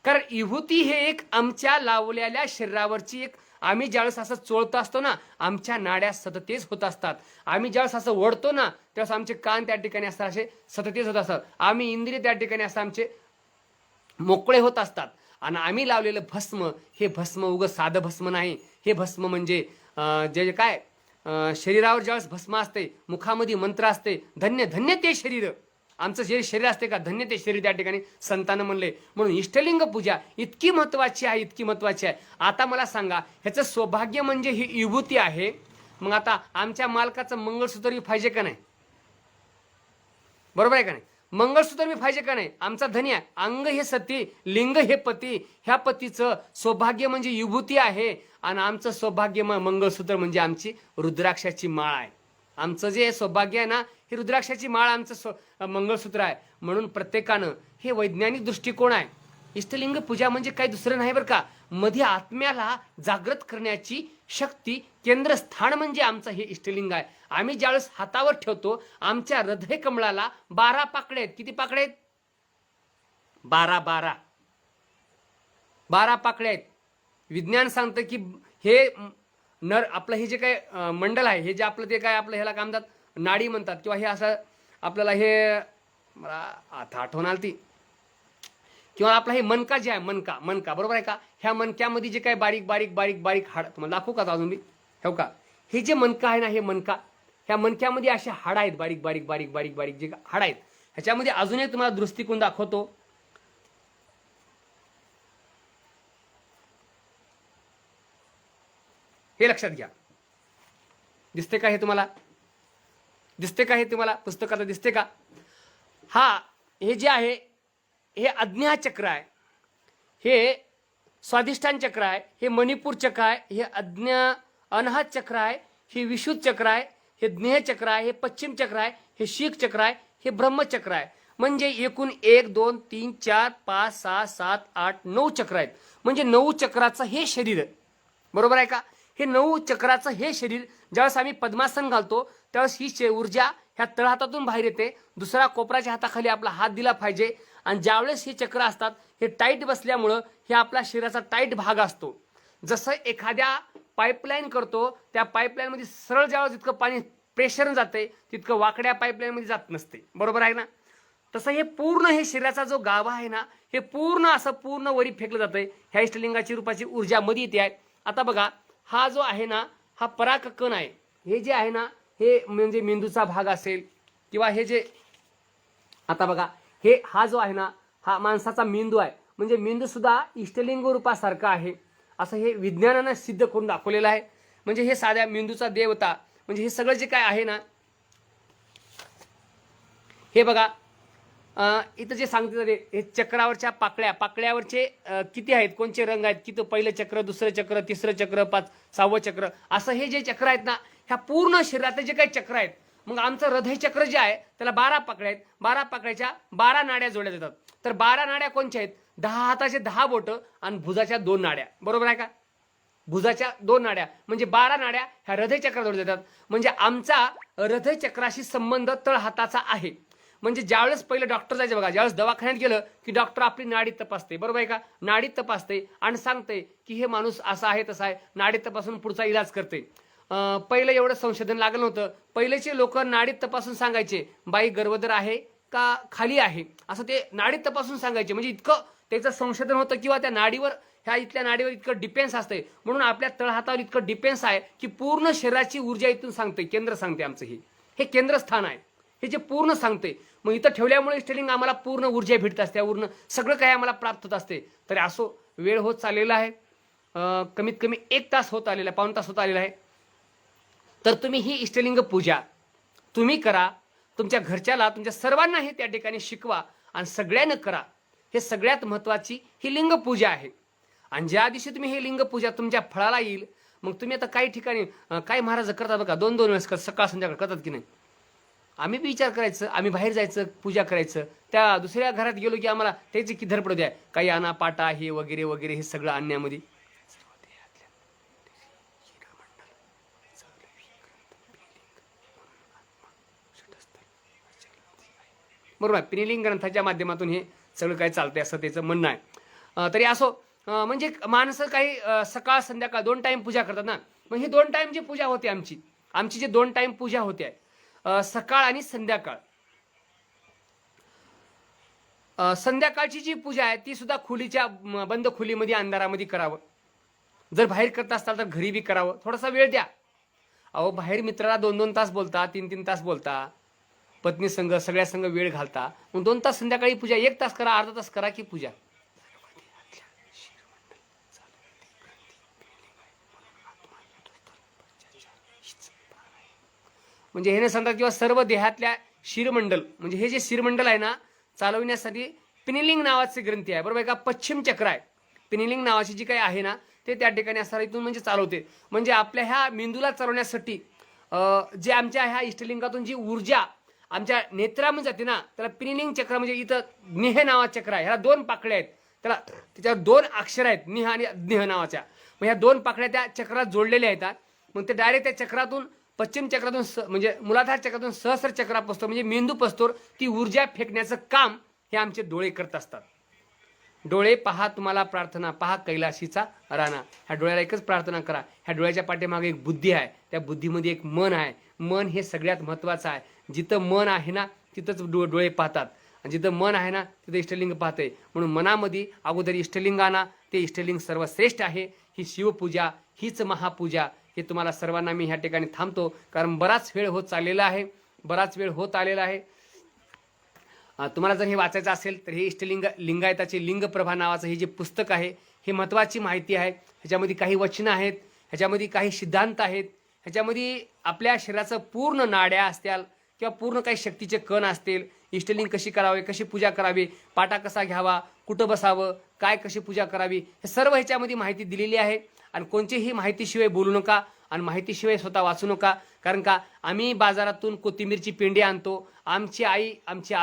कारण विभूती हे एक आमच्या लावलेल्या शरीरावरची एक, आम्ही ज्यावेळेस असं चोळत असतो ना, आमच्या नाड्या सततेच होत असतात. आम्ही ज्यावेळेस असं ओढतो ना, त्यावेळेस आमचे कान त्या ठिकाणी असतात, असे सततेच होत असतात. आम्ही इंद्रिय त्या ठिकाणी असतात आमचे मोकळे होत असतात. आणि आम्ही लावलेलं भस्म, हे भस्म उगं साधं भस्म नाही. हे भस्म म्हणजे जे काय शरीरावर ज्यावेळेस भस्म असते, मुखामध्ये मंत्र असते, धन्य धन्य ते शरीर. आमचं जे शरीर असते का, धन्य ते शरीर त्या ठिकाणी संतानं म्हणले. म्हणून इष्टलिंग पूजा इतकी महत्वाची आहे, इतकी महत्वाची आहे. आता मला सांगा, ह्याचं सौभाग्य म्हणजे ही विभूती आहे. मग आता आमच्या मालकाचं मंगळसूत्र बी पाहिजे का नाही, बरोबर आहे का नाही. मंगळसूत्र बी पाहिजे का नाही. आमचा धन्य अंग हे सती, लिंग हे पती. ह्या पतीचं सौभाग्य म्हणजे विभूती आहे आणि आमचं सौभाग्य मंगळसूत्र म्हणजे आमची रुद्राक्षाची माळ आहे. आमचं जे सौभाग्य आहे ना, हे रुद्राक्षाची माळ आमचं मंगळसूत्र आहे. म्हणून प्रत्येकानं, हे वैज्ञानिक दृष्टिकोन आहे, इष्टलिंग पूजा म्हणजे काही दुसरं नाही बरं का, मध्ये आत्म्याला जागृत करण्याची शक्ती केंद्रस्थान म्हणजे आमचं हे इष्टलिंग आहे. आम्ही ज्यावेळेस हातावर ठेवतो आमच्या हृदय कमळाला 12 पाकळे आहेत. किती पाकळे आहेत? 12 12 12 पाकळे आहेत. विज्ञान सांगतं की हे नर आपलं हे जे काय मंडल आहे, हे जे आपलं ते काय आपलं ह्याला काय म्हणतात, नाडी म्हणतात, किंवा हे असं आपल्याला हे मला आता आठवण आली ती, किंवा आपला हे मनका जे आहे, मनका मनका बरोबर आहे का, ह्या मनक्यामध्ये जे काय बारीक बारीक बारीक बारीक हाड तुम्हाला दाखवू का अजून मी, हो का, हे जे मनका आहे ना, हे मनका, ह्या मनक्यामध्ये असे हाड आहेत, बारीक बारीक बारीक बारीक बारीक जे हाड आहेत. ह्याच्यामध्ये अजून एक तुम्हाला दृष्टिकोन दाखवतो. हे लक्षात घ्या. दिसते का हे तुम्हाला? दिसते का हे तुम्हाला? पुस्तकात दिसते का? हा हे जे आहे हे आज्ञा चक्र आहे, हे स्वाधिष्ठान चक्र आहे, हे मणिपूर चक्र आहे, हे अनाहत चक्र आहे, हे विशुद्ध चक्र आहे, हे ज्ञेय चक्र आहे, हे पश्चिम चक्र आहे, हे शीख चक्र आहे, हे ब्रह्मचक्र आहे. म्हणजे एकूण 1 2 3 4 5 6 7 8 9 चक्र आहेत. म्हणजे 9 चक्राचं हे शरीर, बरोबर आहे का? हे 9 चक्राचं हे शरीर ज्यावेळेस आम्ही पद्मासन घालतो त्यावेळेस ही ऊर्जा ह्या तळहातातून बाहेर येते. दुसरा कोपराच्या हाताखाली आपला हात दिला पाहिजे. आणि ज्यावेळेस हे चक्र असतात हे टाईट बसल्यामुळं हे आपला शरीराचा टाईट भाग असतो. जसं एखाद्या पाईपलाईन करतो, त्या पाईपलाईनमध्ये सरळ ज्यावेळेस जितकं पाणी प्रेशरनं जाते तितकं वाकड्या पाईपलाईनमध्ये जात नसते, बरोबर आहे ना? तसं हे पूर्ण हे शरीराचा जो गाभा आहे ना, हे पूर्ण असं पूर्ण वरी फेकलं जातंय. ह्या इष्टलिंगाची रूपाची ऊर्जा मध्ये येते आहे. आता बघा, हा जो आहे ना, हा परागकण आहे. हे जे आहे ना, हे म्हणजे मेंदूचा भाग असेल, किंवा हे जे आता बघा, हे हा जो आहे ना, हा माणसाचा मेंदू आहे. म्हणजे मेंदू सुद्धा इष्टलिंग रूपासारखा आहे असं हे विज्ञानानं सिद्ध करून दाखवलेलं आहे. म्हणजे हे साध्या मेंदूचा देवता, म्हणजे हे सगळं जे काय आहे ना, हे बघा इथं जे सांगते हे चक्रावरच्या पाकळ्यावरचे किती आहेत, कोणचे रंग आहेत, किती पहिलं चक्र, दुसरं चक्र, तिसरं चक्र, 6वं चक्र, असं हे जे चक्र आहेत ना, ह्या पूर्ण शरीरातले जे काही चक्र आहेत. मग आमचं हृदय चक्र जे आहे त्याला 12 पाकळ्या आहेत. 12 पाकळ्याच्या 12 नाड्या जोडल्या जातात. तर 12 नाड्या कोणच्या आहेत? 10 हाताचे 10 बोटं आणि भुजाच्या 2 नाड्या, बरोबर आहे का? भुजाच्या 2 नाड्या म्हणजे 12 नाड्या ह्या हृदय चक्रात जोडल्या जातात. म्हणजे आमचा हृदय चक्राशी संबंध तळहाताचा आहे. म्हणजे ज्यावेळेस पहिलं डॉक्टर जायचे बघा, ज्यावेळेस दवाखान्यात गेलं की डॉक्टर आपली नाडी तपासते, बरोबर आहे का? नाडी तपासते आणि सांगते की हे माणूस असा आहे तसा आहे. नाडी तपासून पुढचा इलाज करते. पहिलं एवढं संशोधन लागलं नव्हतं. पहिलेचे लोक नाडीत तपासून सांगायचे बाई गर्भधर आहे का खाली आहे, असं ते नाडीत तपासून सांगायचे. म्हणजे इतकं त्याचं संशोधन होतं, किंवा त्या नाडीवर, ह्या इथल्या नाडीवर इतकं डिपेन्स असते. म्हणून आपल्या तळहातावर इतकं डिपेन्स आहे की पूर्ण शरीराची ऊर्जा इथून सांगते, केंद्र सांगते. आमचं हे केंद्रस्थान आहे, हे जे पूर्ण सांगते. मग इथं ठेवल्यामुळे इष्टलिंग आम्हाला पूर्ण ऊर्जा भेटत असते, पूर्ण सगळं काही आम्हाला प्राप्त होत असते. तरी असो वेळ होत चाललेला आहे, कमीत कमी 1 तास होत आलेला आहे, पाऊण तास होत आलेला आहे. तर तुम्ही ही इष्टलिंग पूजा तुम्ही करा, तुमच्या घरच्याला, तुमच्या सर्वांना हे त्या ठिकाणी शिकवा आणि सगळ्यांना करा. हे सगळ्यात महत्त्वाची ही लिंग पूजा आहे. आणि ज्या दिवशी तुम्ही हे लिंग पूजा तुमच्या फळाला येईल, मग तुम्ही आता काही ठिकाणी काही महाराज करतात बघा, 2-2 वेळेस सकाळ संध्याकाळ करतात की नाही. आम्ही बी विचार करायचं, आम्ही बाहेर जायचं, पूजा करायचं, त्या दुसऱ्या घरात गेलो की आम्हाला त्याची की धडपड द्या, काही आणा पाटा हे वगैरे वगैरे, हे सगळं आणण्यामध्ये बरोबर आहे. पिनिलिंग ग्रंथाच्या माध्यमातून हे सगळं काही चालतंय असं त्याचं म्हणणं आहे. तरी असो, म्हणजे माणसं काही सकाळ संध्याकाळ 2 टाईम पूजा करतात ना. मग ही 2 टाईमची पूजा होते आमची जी 2 टाईम पूजा होते, सकाळ आणि संध्याकाळ. संध्याकाळची जी पूजा आहे ती सुद्धा खोलीच्या बंद खोलीमध्ये अंधारामध्ये करावं. जर बाहेर करत असाल तर घरी बी करावं. थोडासा वेळ द्या. अहो बाहेर मित्राला 2-2 तास बोलता, 3-3 तास बोलता, पत्नी संघ सगळ्या संघ वेळ घालता. मग 2 तास संध्याकाळी पूजा, 1 तास करा, अर्धा तास करा की पूजा. म्हणजे हे नाही सांगतात किंवा सर्व देहातल्या शिरमंडल, म्हणजे हे जे शिरमंडल आहे ना चालवण्यासाठी पिनिलिंग नावाचे ग्रंथी आहे, बरोबर आहे का? पश्चिम चक्र आहे. पिनिलिंग नावाची जी काही आहे ना ते त्या ठिकाणी असणार, इथून म्हणजे चालवते. म्हणजे आपल्या ह्या मेंदूला चालवण्यासाठी जे आमच्या ह्या इष्टलिंगातून जी ऊर्जा आमच्या नेत्रामध्ये जाते ना, त्याला पिनिलिंग चक्र, म्हणजे इथं ज्ञेय नावाचं चक्र आहे. ह्याला 2 पाकळ्या आहेत. त्याच्यावर 2 अक्षर आहेत, निह आणि ज्ञ नावाच्या. मग ह्या 2 पाकळ्या त्या चक्रात जोडलेल्या आहेत. मग ते डायरेक्ट त्या चक्रातून पश्चिम चक्रातून म्हणजे मूलाधार चक्रातून सहस्र चक्रापासून म्हणजे मेंदू पस्तोर ती ऊर्जा फेकण्याचं काम हे आमचे डोळे करत असतात. डोळे पहा तुम्हाला प्रार्थना, पहा कैलाशीचा राणा. ह्या डोळ्याला एकच प्रार्थना करा. ह्या डोळ्याच्या पाठीमागे एक बुद्धी आहे, त्या बुद्धीमध्ये एक मन आहे. मन हे सगळ्यात महत्त्वाचं आहे. जिथं मन आहे ना तिथंच डोळे पाहतात, आणि जिथं मन आहे ना तिथं इष्टलिंग पाहते. म्हणून मनामध्ये अगोदर इष्टलिंग आणा. ते इष्टलिंग सर्वश्रेष्ठ आहे. ही शिवपूजा, हीच महापूजा. हे तुम्हाला सर्वांना मी ह्या ठिकाणी थांबतो, कारण बराच वेळ होत चाललेला आहे, बराच वेळ होत आलेला आहे. तुम्हाला जर हे वाचायचं असेल तर हे इष्टलिंग लिंगायताचे लिंगप्रभा नावाचं हे जे पुस्तक आहे, हे महत्त्वाची माहिती आहे. ह्याच्यामध्ये काही वचनं आहेत, ह्याच्यामध्ये काही सिद्धांत आहेत, ह्याच्यामध्ये आपल्या शरीराचं पूर्ण नाड्या असतील किंवा पूर्ण काही शक्तीचे कण असतील, इष्टलिंग कशी करावे, कशी पूजा करावी, पाटा कसा घ्यावा, कुठं बसावं, काय कशी पूजा करावी, हे सर्व ह्याच्यामध्ये माहिती दिलेली आहे. आणि कोणतीही माहितीशिवाय बोलू नका आणि माहितीशिवाय स्वतः वाचू नका. कारण का आम्ही बाजारातून कोथिंबीरची पेंडी आणतो. आमची आई, आमचे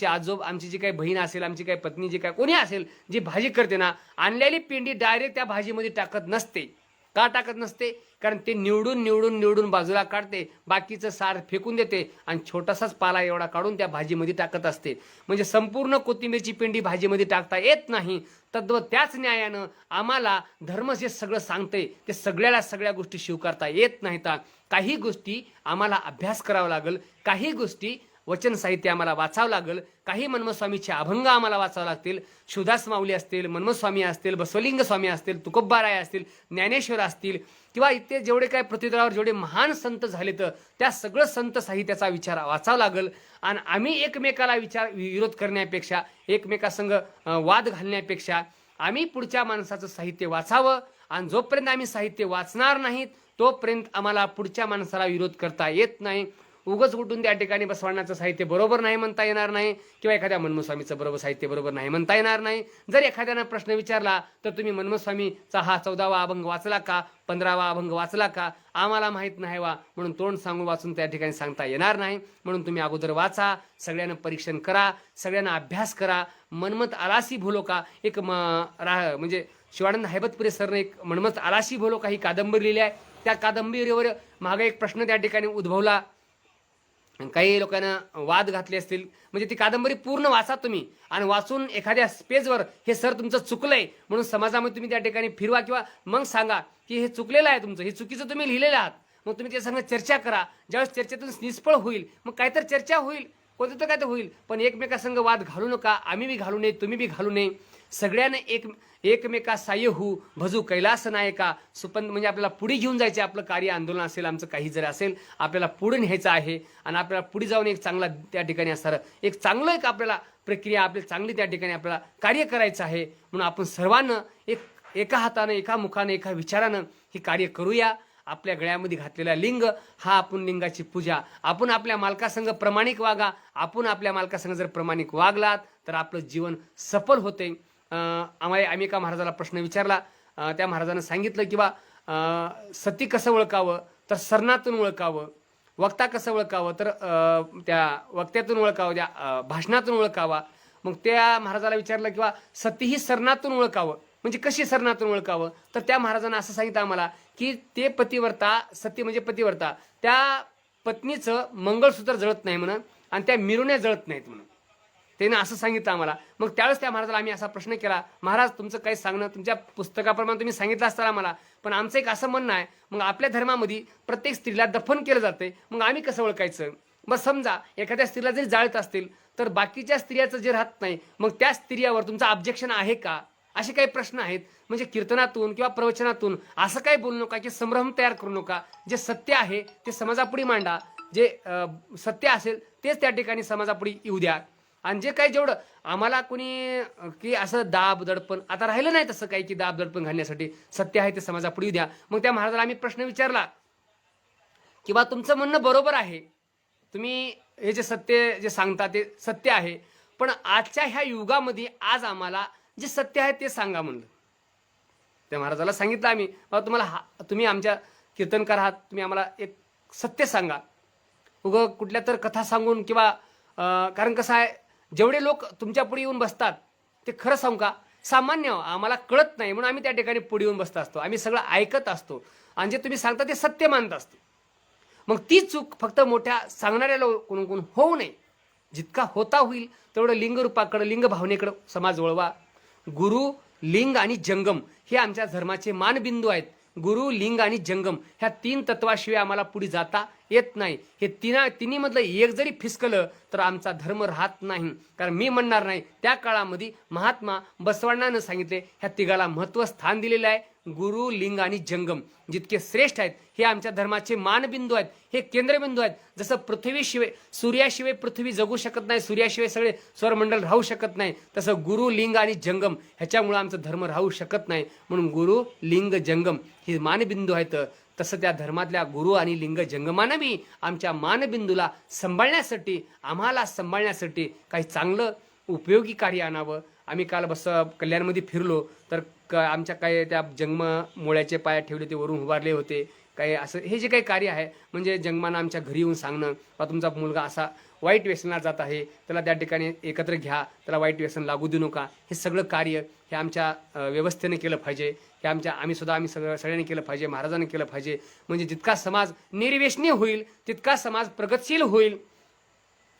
आजोब, आमची जी काही बहीण असेल, आमची काही पत्नी, जी काय कोणी असेल जी भाजी करते ना, आणलेली पेंडी डायरेक्ट त्या भाजीमध्ये टाकत नसते. का टाकत नसते? कारण ते निवडून बाजूला काढते, बाकीचं सार फेकून देते आणि छोटासाच पाला एवढा काढून त्या भाजीमध्ये टाकत असते. म्हणजे संपूर्ण कोथिंबीरची पेंडी भाजीमध्ये टाकता येत नाही. तद्व त्याच न्यायानं आम्हाला धर्म जे सगळं सांगते ते सगळ्या गोष्टी स्वीकारता येत नाहीत. काही गोष्टी आम्हाला अभ्यास करावा लागेल, काही गोष्टी वचन साहित्य आम्हाला वाचावं लागेल, काही मन्मस्वामीचे अभंग आम्हाला वाचावं लागतील. शिवदास माऊली असतील, मन्मस्वामी असतील, बसवलिंग स्वामी असतील, तुकोबाराय असतील, ज्ञानेश्वर असतील, किंवा इथे जेवढे काय पृथ्वीतलावर जेवढे महान संत झाले तर त्या सगळं संत साहित्याचा विचार वाचावा लागेल. आणि आम्ही एकमेकाला विरोध करण्यापेक्षा, एकमेकासंग वाद घालण्यापेक्षा आम्ही पुढच्या माणसाचं साहित्य वाचावं. आणि जोपर्यंत आम्ही साहित्य वाचणार नाहीत तोपर्यंत आम्हाला पुढच्या माणसाला विरोध करता येत नाही. उगच उठून त्या ठिकाणी बसवण्याचं साहित्य बरोबर नाही म्हणता येणार नाही, किंवा एखाद्या मन्मस्वामीचं बरोबर साहित्य बरोबर नाही म्हणता येणार नाही. जर एखाद्यानं प्रश्न विचारला तर तुम्ही मन्मस्वामीचा हा 14वा अभंग वाचला का, 15वा अभंग वाचला का, आम्हाला माहीत नाही वा म्हणून तोंड सांगून वाचून त्या ठिकाणी सांगता येणार नाही. म्हणून तुम्ही अगोदर वाचा, सगळ्यांना परीक्षण करा, सगळ्यांना अभ्यास करा. मनमत आलासी भोलो का एक म्हणजे शिवानंद हैबतपुरे सरने एक मनमत आलासी भोलो का ही कादंबरी लिहिली आहे. त्या कादंबरीवर मागे एक प्रश्न त्या ठिकाणी उद्भवला. काही लोकांना वाद घातले असतील. म्हणजे ती कादंबरी पूर्ण वाचा तुम्ही, आणि वाचून एखाद्या पेजवर हे सर तुमचं चुकलंय म्हणून समाजामध्ये तुम्ही त्या ठिकाणी फिरवा, किंवा मग सांगा की हे चुकलेलं आहे तुमचं, हे चुकीचं तुम्ही लिहिलेलं आहात. मग तुम्ही त्या संग चर्चा करा. ज्यावेळेस चर्चेतून निष्फळ होईल मग काहीतरी चर्चा होईल, कोणतं तर काय तर होईल. पण एकमेकासंग वाद घालू नका. आम्ही बी घालू नये, तुम्ही बी घालू नये. सगळ्यांना एकमेका साह्य होऊ भजू कैलास नायका. सुपंत म्हणजे आपल्याला पुढे घेऊन जायचे. आपलं कार्य आंदोलन असेल, आमचं काही जरी असेल, आपल्याला पुढे न्यायचं आहे. आणि आपल्याला पुढे जाऊन एक चांगला त्या ठिकाणी असणारं एक चांगलं एक आपल्याला प्रक्रिया आपली चांगली त्या ठिकाणी आपल्याला कार्य करायचं आहे. म्हणून आपण सर्वांना एका हातानं, एका मुखानं, एका विचारानं हे कार्य करूया. आपल्या गळ्यामध्ये घातलेला लिंग हा आपण लिंगाची पूजा. आपण आपल्या मालकासंग प्रामाणिक वागा. आपण आपल्या मालकासंग जर प्रामाणिक वागलात तर आपलं जीवन सफल होते. आम्ही एका महाराजाला प्रश्न विचारला. त्या महाराजानं सांगितलं की बा सती कसं ओळखावं, तर सरणातून ओळखावं. वक्ता कसं ओळखावं, तर त्या वक्त्यातून ओळखावं, त्या भाषणातून ओळखावा. मग त्या महाराजाला विचारलं किंवा सती ही सरणातून ओळखावं, म्हणजे कशी सरणातून ओळखावं. तर त्या महाराजांना असं सांगितलं आम्हाला की ते पतिव्रता, सती म्हणजे पतिव्रता, त्या पत्नीचं मंगळसूत्र जळत नाही म्हणून, आणि त्या मिरुण्या जळत नाहीत म्हणून त्याने असं सांगितलं आम्हाला. मग त्यावेळेस त्या महाराजाला आम्ही असा प्रश्न केला, महाराज तुमचं काही सांगणं तुमच्या पुस्तकाप्रमाणे तुम्ही सांगितलं असताना मला, पण आमचं एक असं म्हणणं आहे, मग आपल्या धर्मामध्ये प्रत्येक स्त्रीला दफन केलं जाते, मग आम्ही कसं ओळखायचं. मग समजा एखाद्या स्त्रीला जरी जाळत असतील तर बाकीच्या स्त्रियाचं जे राहत नाही, मग त्या स्त्रियावर तुमचं ऑब्जेक्शन आहे का, असे काही प्रश्न आहेत. म्हणजे कीर्तनातून किंवा प्रवचनातून असं काही बोलू नका की संभ्रम तयार करू नका. जे सत्य आहे ते समाजापुढे मांडा. जे सत्य असेल तेच त्या ठिकाणी समाजापुढे येऊ द्या. आणि जे काही जेवढं आम्हाला कोणी की असं दाब दडपण आता राहिलं नाही, तसं काही की दाब दडपण घालण्यासाठी सत्य आहे ते समाजापुढे येऊ द्या. मग त्या महाराजाला आम्ही प्रश्न विचारला की बा तुमचं म्हणणं बरोबर आहे, तुम्ही हे जे सत्य जे सांगता ते सत्य आहे, पण आजच्या ह्या युगामध्ये आज आम्हाला जे सत्य आहे ते सांगा म्हणलं. त्या महाराजाला सांगितलं आम्ही, तुम्हाला तुम्ही आमच्या कीर्तनकार आहात, तुम्ही आम्हाला एक सत्य सांगा. उगं कुठल्या तर कथा सांगून किंवा कारण कसं आहे, जेवढे लोक तुमच्या पुढे येऊन बसतात ते खरं सांगू का, सामान्य आम्हाला कळत नाही म्हणून आम्ही त्या ठिकाणी पुढे येऊन बसत असतो, आम्ही सगळं ऐकत असतो आणि जे तुम्ही सांगता ते सत्य मानत असतो. मग ती चूक फक्त मोठ्या सांगणाऱ्या कोण होऊ नये. जितका होता होईल तेवढं लिंगरूपाकडं, लिंग भावनेकडं समाज वळवा. गुरु, लिंग आणि जंगम हे आमच्या धर्माचे मानबिंदू आहेत. गुरु, लिंग आणि जंगम ह्या 3 तत्वाशिवाय आम्हाला पुढे जाता येत नाही. हे तिन्ही मधलं एक जरी फिसकलं तर आमचा धर्म राहत नाही. कारण मी म्हणणार नाही, त्या काळामध्ये महात्मा बसवण्णानं सांगितले ह्या तिघाला महत्त्व स्थान दिलेलं आहे. गुरु, लिंग आणि जंगम जितके श्रेष्ठ आहेत हे आमच्या धर्माचे मानबिंदू आहेत, हे केंद्रबिंदू आहेत. जसं पृथ्वीशिवाय, सूर्याशिवाय पृथ्वी जगू शकत नाही, सूर्याशिवाय सगळे स्वरमंडल राहू शकत नाही, तसं गुरु, लिंग आणि जंगम ह्याच्यामुळे आमचं धर्म राहू शकत नाही. म्हणून गुरु, लिंग, जंगम हे मानबिंदू आहेत. तसं त्या धर्मातल्या गुरु आणि लिंग जंगमानंही आमच्या मानबिंदूला सांभाळण्यासाठी, आम्हाला सांभाळण्यासाठी काही चांगलं उपयोगी कार्य आणावं. आम्ही काल कल्याणमध्ये फिरलो तर आमच्या काय त्या जंगम मोळ्याचे पाय ठेवले, ते वरून उभारले होते. काही असं हे जे काही कार्य आहे म्हणजे जंगमानं आमच्या घरी येऊन सांगणं, बा तुमचा मुलगा असा वाईट व्यसनात जात आहे, त्याला त्या ठिकाणी एकत्र घ्या, त्याला वाईट व्यसन लागू देऊ नका. हे सगळं कार्य हे आमच्या व्यवस्थेने केलं पाहिजे. हे आम्ही सगळ्यांनी केलं पाहिजे, महाराजांनी केलं पाहिजे. म्हणजे जितका समाज निर्व्यसनी होईल तितका समाज प्रगतशील होईल,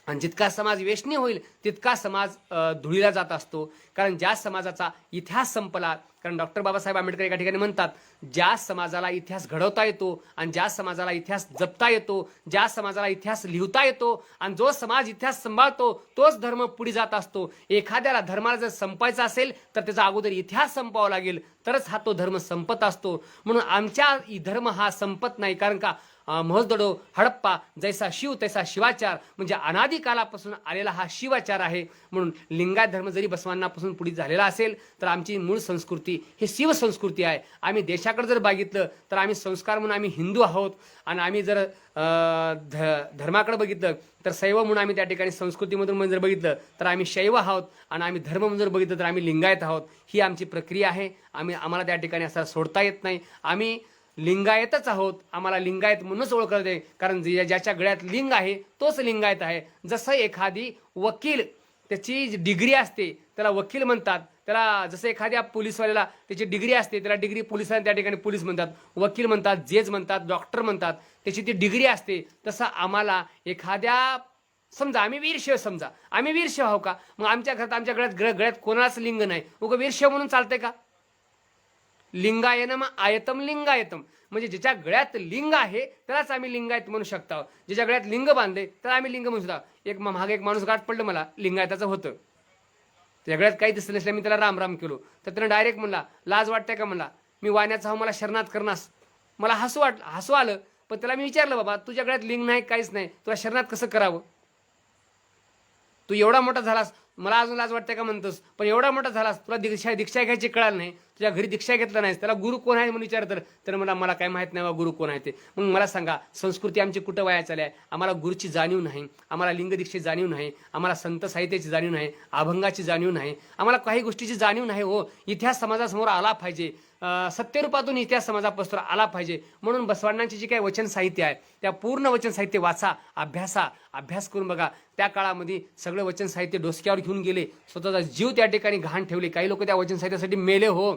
आणि जितका समाज व्यसनी होईल तितका समाज धुळीला जात असतो. कारण ज्या समाजाचा इतिहास संपला, कारण डॉक्टर बाबासाहेब आंबेडकर एका ठिकाणी म्हणतात, ज्या समाजाला इतिहास घडवता येतो आणि ज्या समाजाला इतिहास जपता येतो, ज्या समाजाला इतिहास लिहिता येतो आणि जो समाज इतिहास सांभाळतो तोच धर्म पुढे जात असतो. एखाद्याला धर्माला जर संपायचा असेल तर त्याचा अगोदर इतिहास संपवावा लागेल, तरच हा तो धर्म संपत असतो. म्हणून आमच्या धर्म हा संपत नाही. कारण का मोहजदडो, हडप्पा जैसा शिव तैसा शिवाचार, म्हणजे अनादी कालापासून आलेला हा शिवाचार आहे. म्हणून लिंगायत धर्म जरी बसवांनापासून पुढे झालेला असेल तर आमची मूळ संस्कृती ही शिव संस्कृती आहे. आम्ही देशाकडे जर बघितलं तर आम्ही संस्कार म्हणून आम्ही हिंदू आहोत, आणि आम्ही जर धर्माकडे बघितलं तर शैव म्हणून आम्ही त्या ठिकाणी संस्कृतीमधून जर बघितलं तर आम्ही शैव आहोत, आणि आम्ही धर्म म्हणून जर बघितलं तर आम्ही लिंगायत आहोत. ही आमची प्रक्रिया आहे. आम्हाला त्या ठिकाणी असं सोडता येत नाही. आम्ही लिंगायतच आहोत, आम्हाला लिंगायत म्हणूनच ओळखलं जाते. कारण ज्याच्या गळ्यात लिंग आहे तोच लिंगायत आहे. जसं एखादी वकील, त्याची डिग्री असते त्याला वकील म्हणतात. त्याला जसं एखाद्या पोलीसवाल्याला त्याची डिग्री असते, त्याला डिग्री पोलिसांना त्या ठिकाणी पोलीस म्हणतात, वकील म्हणतात, जज म्हणतात, डॉक्टर म्हणतात, त्याची ती डिग्री असते. तसं आम्हाला एखाद्या, समजा आम्ही वीरशैव, समजा आम्ही वीरशैव आहो का, मग आमच्या घरात, आमच्या गळ्यात कोणालाच लिंग नाही, उगा वीरशैव म्हणून चालतंय का? लिंगायनम आयतम लिंगायतम, म्हणजे ज्याच्या गळ्यात लिंग आहे त्यालाच आम्ही लिंगायत म्हणू शकतो. ज्याच्या गळ्यात लिंग बांधले त्याला आम्ही लिंग म्हणू शकतो. एक माणूस गाठ पडलं मला, लिंगायताचं होतं, त्याच्या गळ्यात काही दिसलं नसलं, मी त्याला राम राम केलो तर त्यानं डायरेक्ट म्हणला, लाज वाटतंय का म्हणला, मी वाण्याचा हो, मला शरणात करणास. मला हसू आलं, पण त्याला मी विचारलं, बाबा तुझ्या गळ्यात लिंग नाही, काहीच नाही, तुला शरणात कसं करावं? तू एवढा मोठा झालास, मला अजून लाज वाटते का म्हणतोस, पण एवढा मोठा झालास, तुला दीक्षा घ्यायची कळालं नाही, तुझ्या घरी दीक्षा घेतला नाहीस, त्याला गुरु कोण आहे म्हणून विचारतं तर मला काय माहित नाही बा गुरु कोण आहे ते. मग मला सांगा, संस्कृती आमची कुठं वाया चालली आहे? आम्हाला गुरुची जाणीव नाही, आम्हाला लिंगदीक्षेची जाणीव नाही, आम्हाला संत साहित्याची जाणीव नाही, अभंगाची जाणीव नाही, आम्हाला काही गोष्टीची जाणीव नाही. हो, इतिहास समाजासमोर आला पाहिजे, सत्यरूपातून इतिहास समाजापासून आला पाहिजे. म्हणून बसवांनांची जी काही वचन साहित्य आहे त्या पूर्ण वचन साहित्य वाचा, अभ्यास करून बघा. त्या काळामध्ये सगळं वचन साहित्य डोसक्यावर घेऊन गेले, स्वतःचा जीव त्या ठिकाणी घाण ठेवले. काही लोक त्या वचन साहित्यासाठी मेले. हो,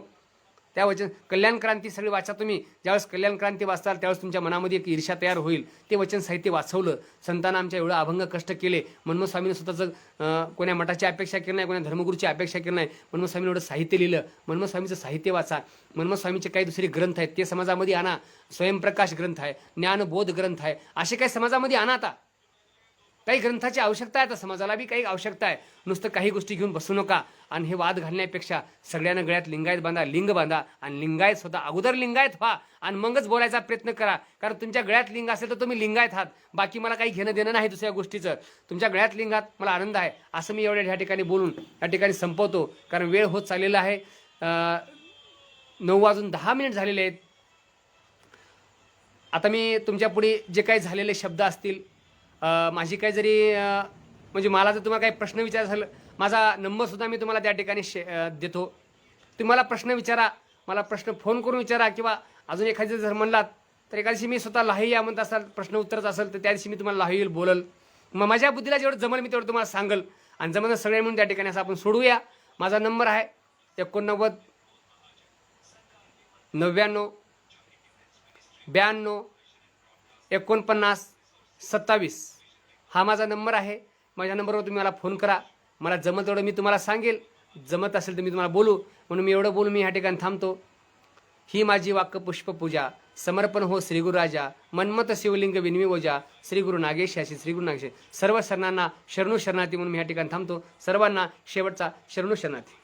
त्या वचन कल्याण क्रांती सगळी वाचा तुम्ही. ज्यावेळेस कल्याण क्रांती वाचताल त्यावेळेस तुमच्या मनामध्ये एक ईर्ष्या तयार होईल. ते वचन साहित्य वाचवलं, संतांना आमच्या एवढं अभंग कष्ट केले. मनमोहन स्वामीने स्वतःचं कोण्या मठाची अपेक्षा केली नाही, कोण्या धर्मगुरूची अपेक्षा केली नाही, मनमोहन स्वामीने एवढं साहित्य लिहिलं. मनमोहन स्वामीचं साहित्य वाचा. मनमोहन स्वामीचे काही दुसरे ग्रंथ आहेत ते समाजामध्ये आणा. स्वयंप्रकाश ग्रंथ आहे, ज्ञानबोध ग्रंथ आहे, असे काही समाजामध्ये आणा. आता काही ग्रंथाची आवश्यकता आहे, आता समाजाला बी काही आवश्यकता आहे. नुसतं काही गोष्टी घेऊन बसू नका. आणि हे वाद घालण्यापेक्षा सगळ्यांना गळ्यात लिंगायत बांधा, लिंग बांधा, आणि लिंगायत स्वतः अगोदर लिंगायत व्हा आणि मगच बोलायचा प्रयत्न करा. कारण तुमच्या गळ्यात लिंग असेल तर तुम्ही लिंगायत आहात, बाकी मला काही घेणं देणं नाही दुसऱ्या गोष्टीचं. तुमच्या गळ्यात लिंगात मला आनंद आहे. असं मी एवढ्या ह्या ठिकाणी बोलून या ठिकाणी संपवतो, कारण वेळ होत चाललेला आहे. 9:10 झालेले आहेत. आता मी तुमच्या पुढे जे काही झालेले शब्द असतील, माझी काही जरी म्हणजे मला जर तुम्हाला काही प्रश्न विचारायचा झालं, माझा नंबरसुद्धा मी तुम्हाला त्या ठिकाणी देतो. तुम्ही मला प्रश्न विचारा, मला प्रश्न फोन करून विचारा, किंवा अजून एखादी जर म्हणलात तर एका दिवशी मी स्वतः लाही या म्हणत असाल, प्रश्न उत्तरच असेल तर त्या दिवशी मी तुम्हाला लाही बोलल. मग माझ्या बुद्धीला जेवढं जमल मी तेवढं तुम्हाला सांगल, आणि जमलं सगळे म्हणून त्या ठिकाणी असं आपण सोडूया. माझा नंबर आहे 89 99 92 49 27 हा माझा नंबर आहे. माझ्या नंबरवर तुम्ही मला फोन करा. मला जमत तेवढं मी तुम्हाला सांगेल, जमत असेल तर मी तुम्हाला बोलू. म्हणून मी एवढं बोलून मी ह्या ठिकाणी थांबतो. ही माझी वाक्य पुष्पपूजा, समर्पण हो श्री गुरु राजा, मनमत शिवलिंग विनवी ओजा, श्री गुरु नागेशाशी, श्री गुरु नागेश. सर्व शरणांना शरणू शरणार्थी म्हणून मी ह्या ठिकाणी थांबतो. सर्वांना शेवटचा शरणू शरणार्थी.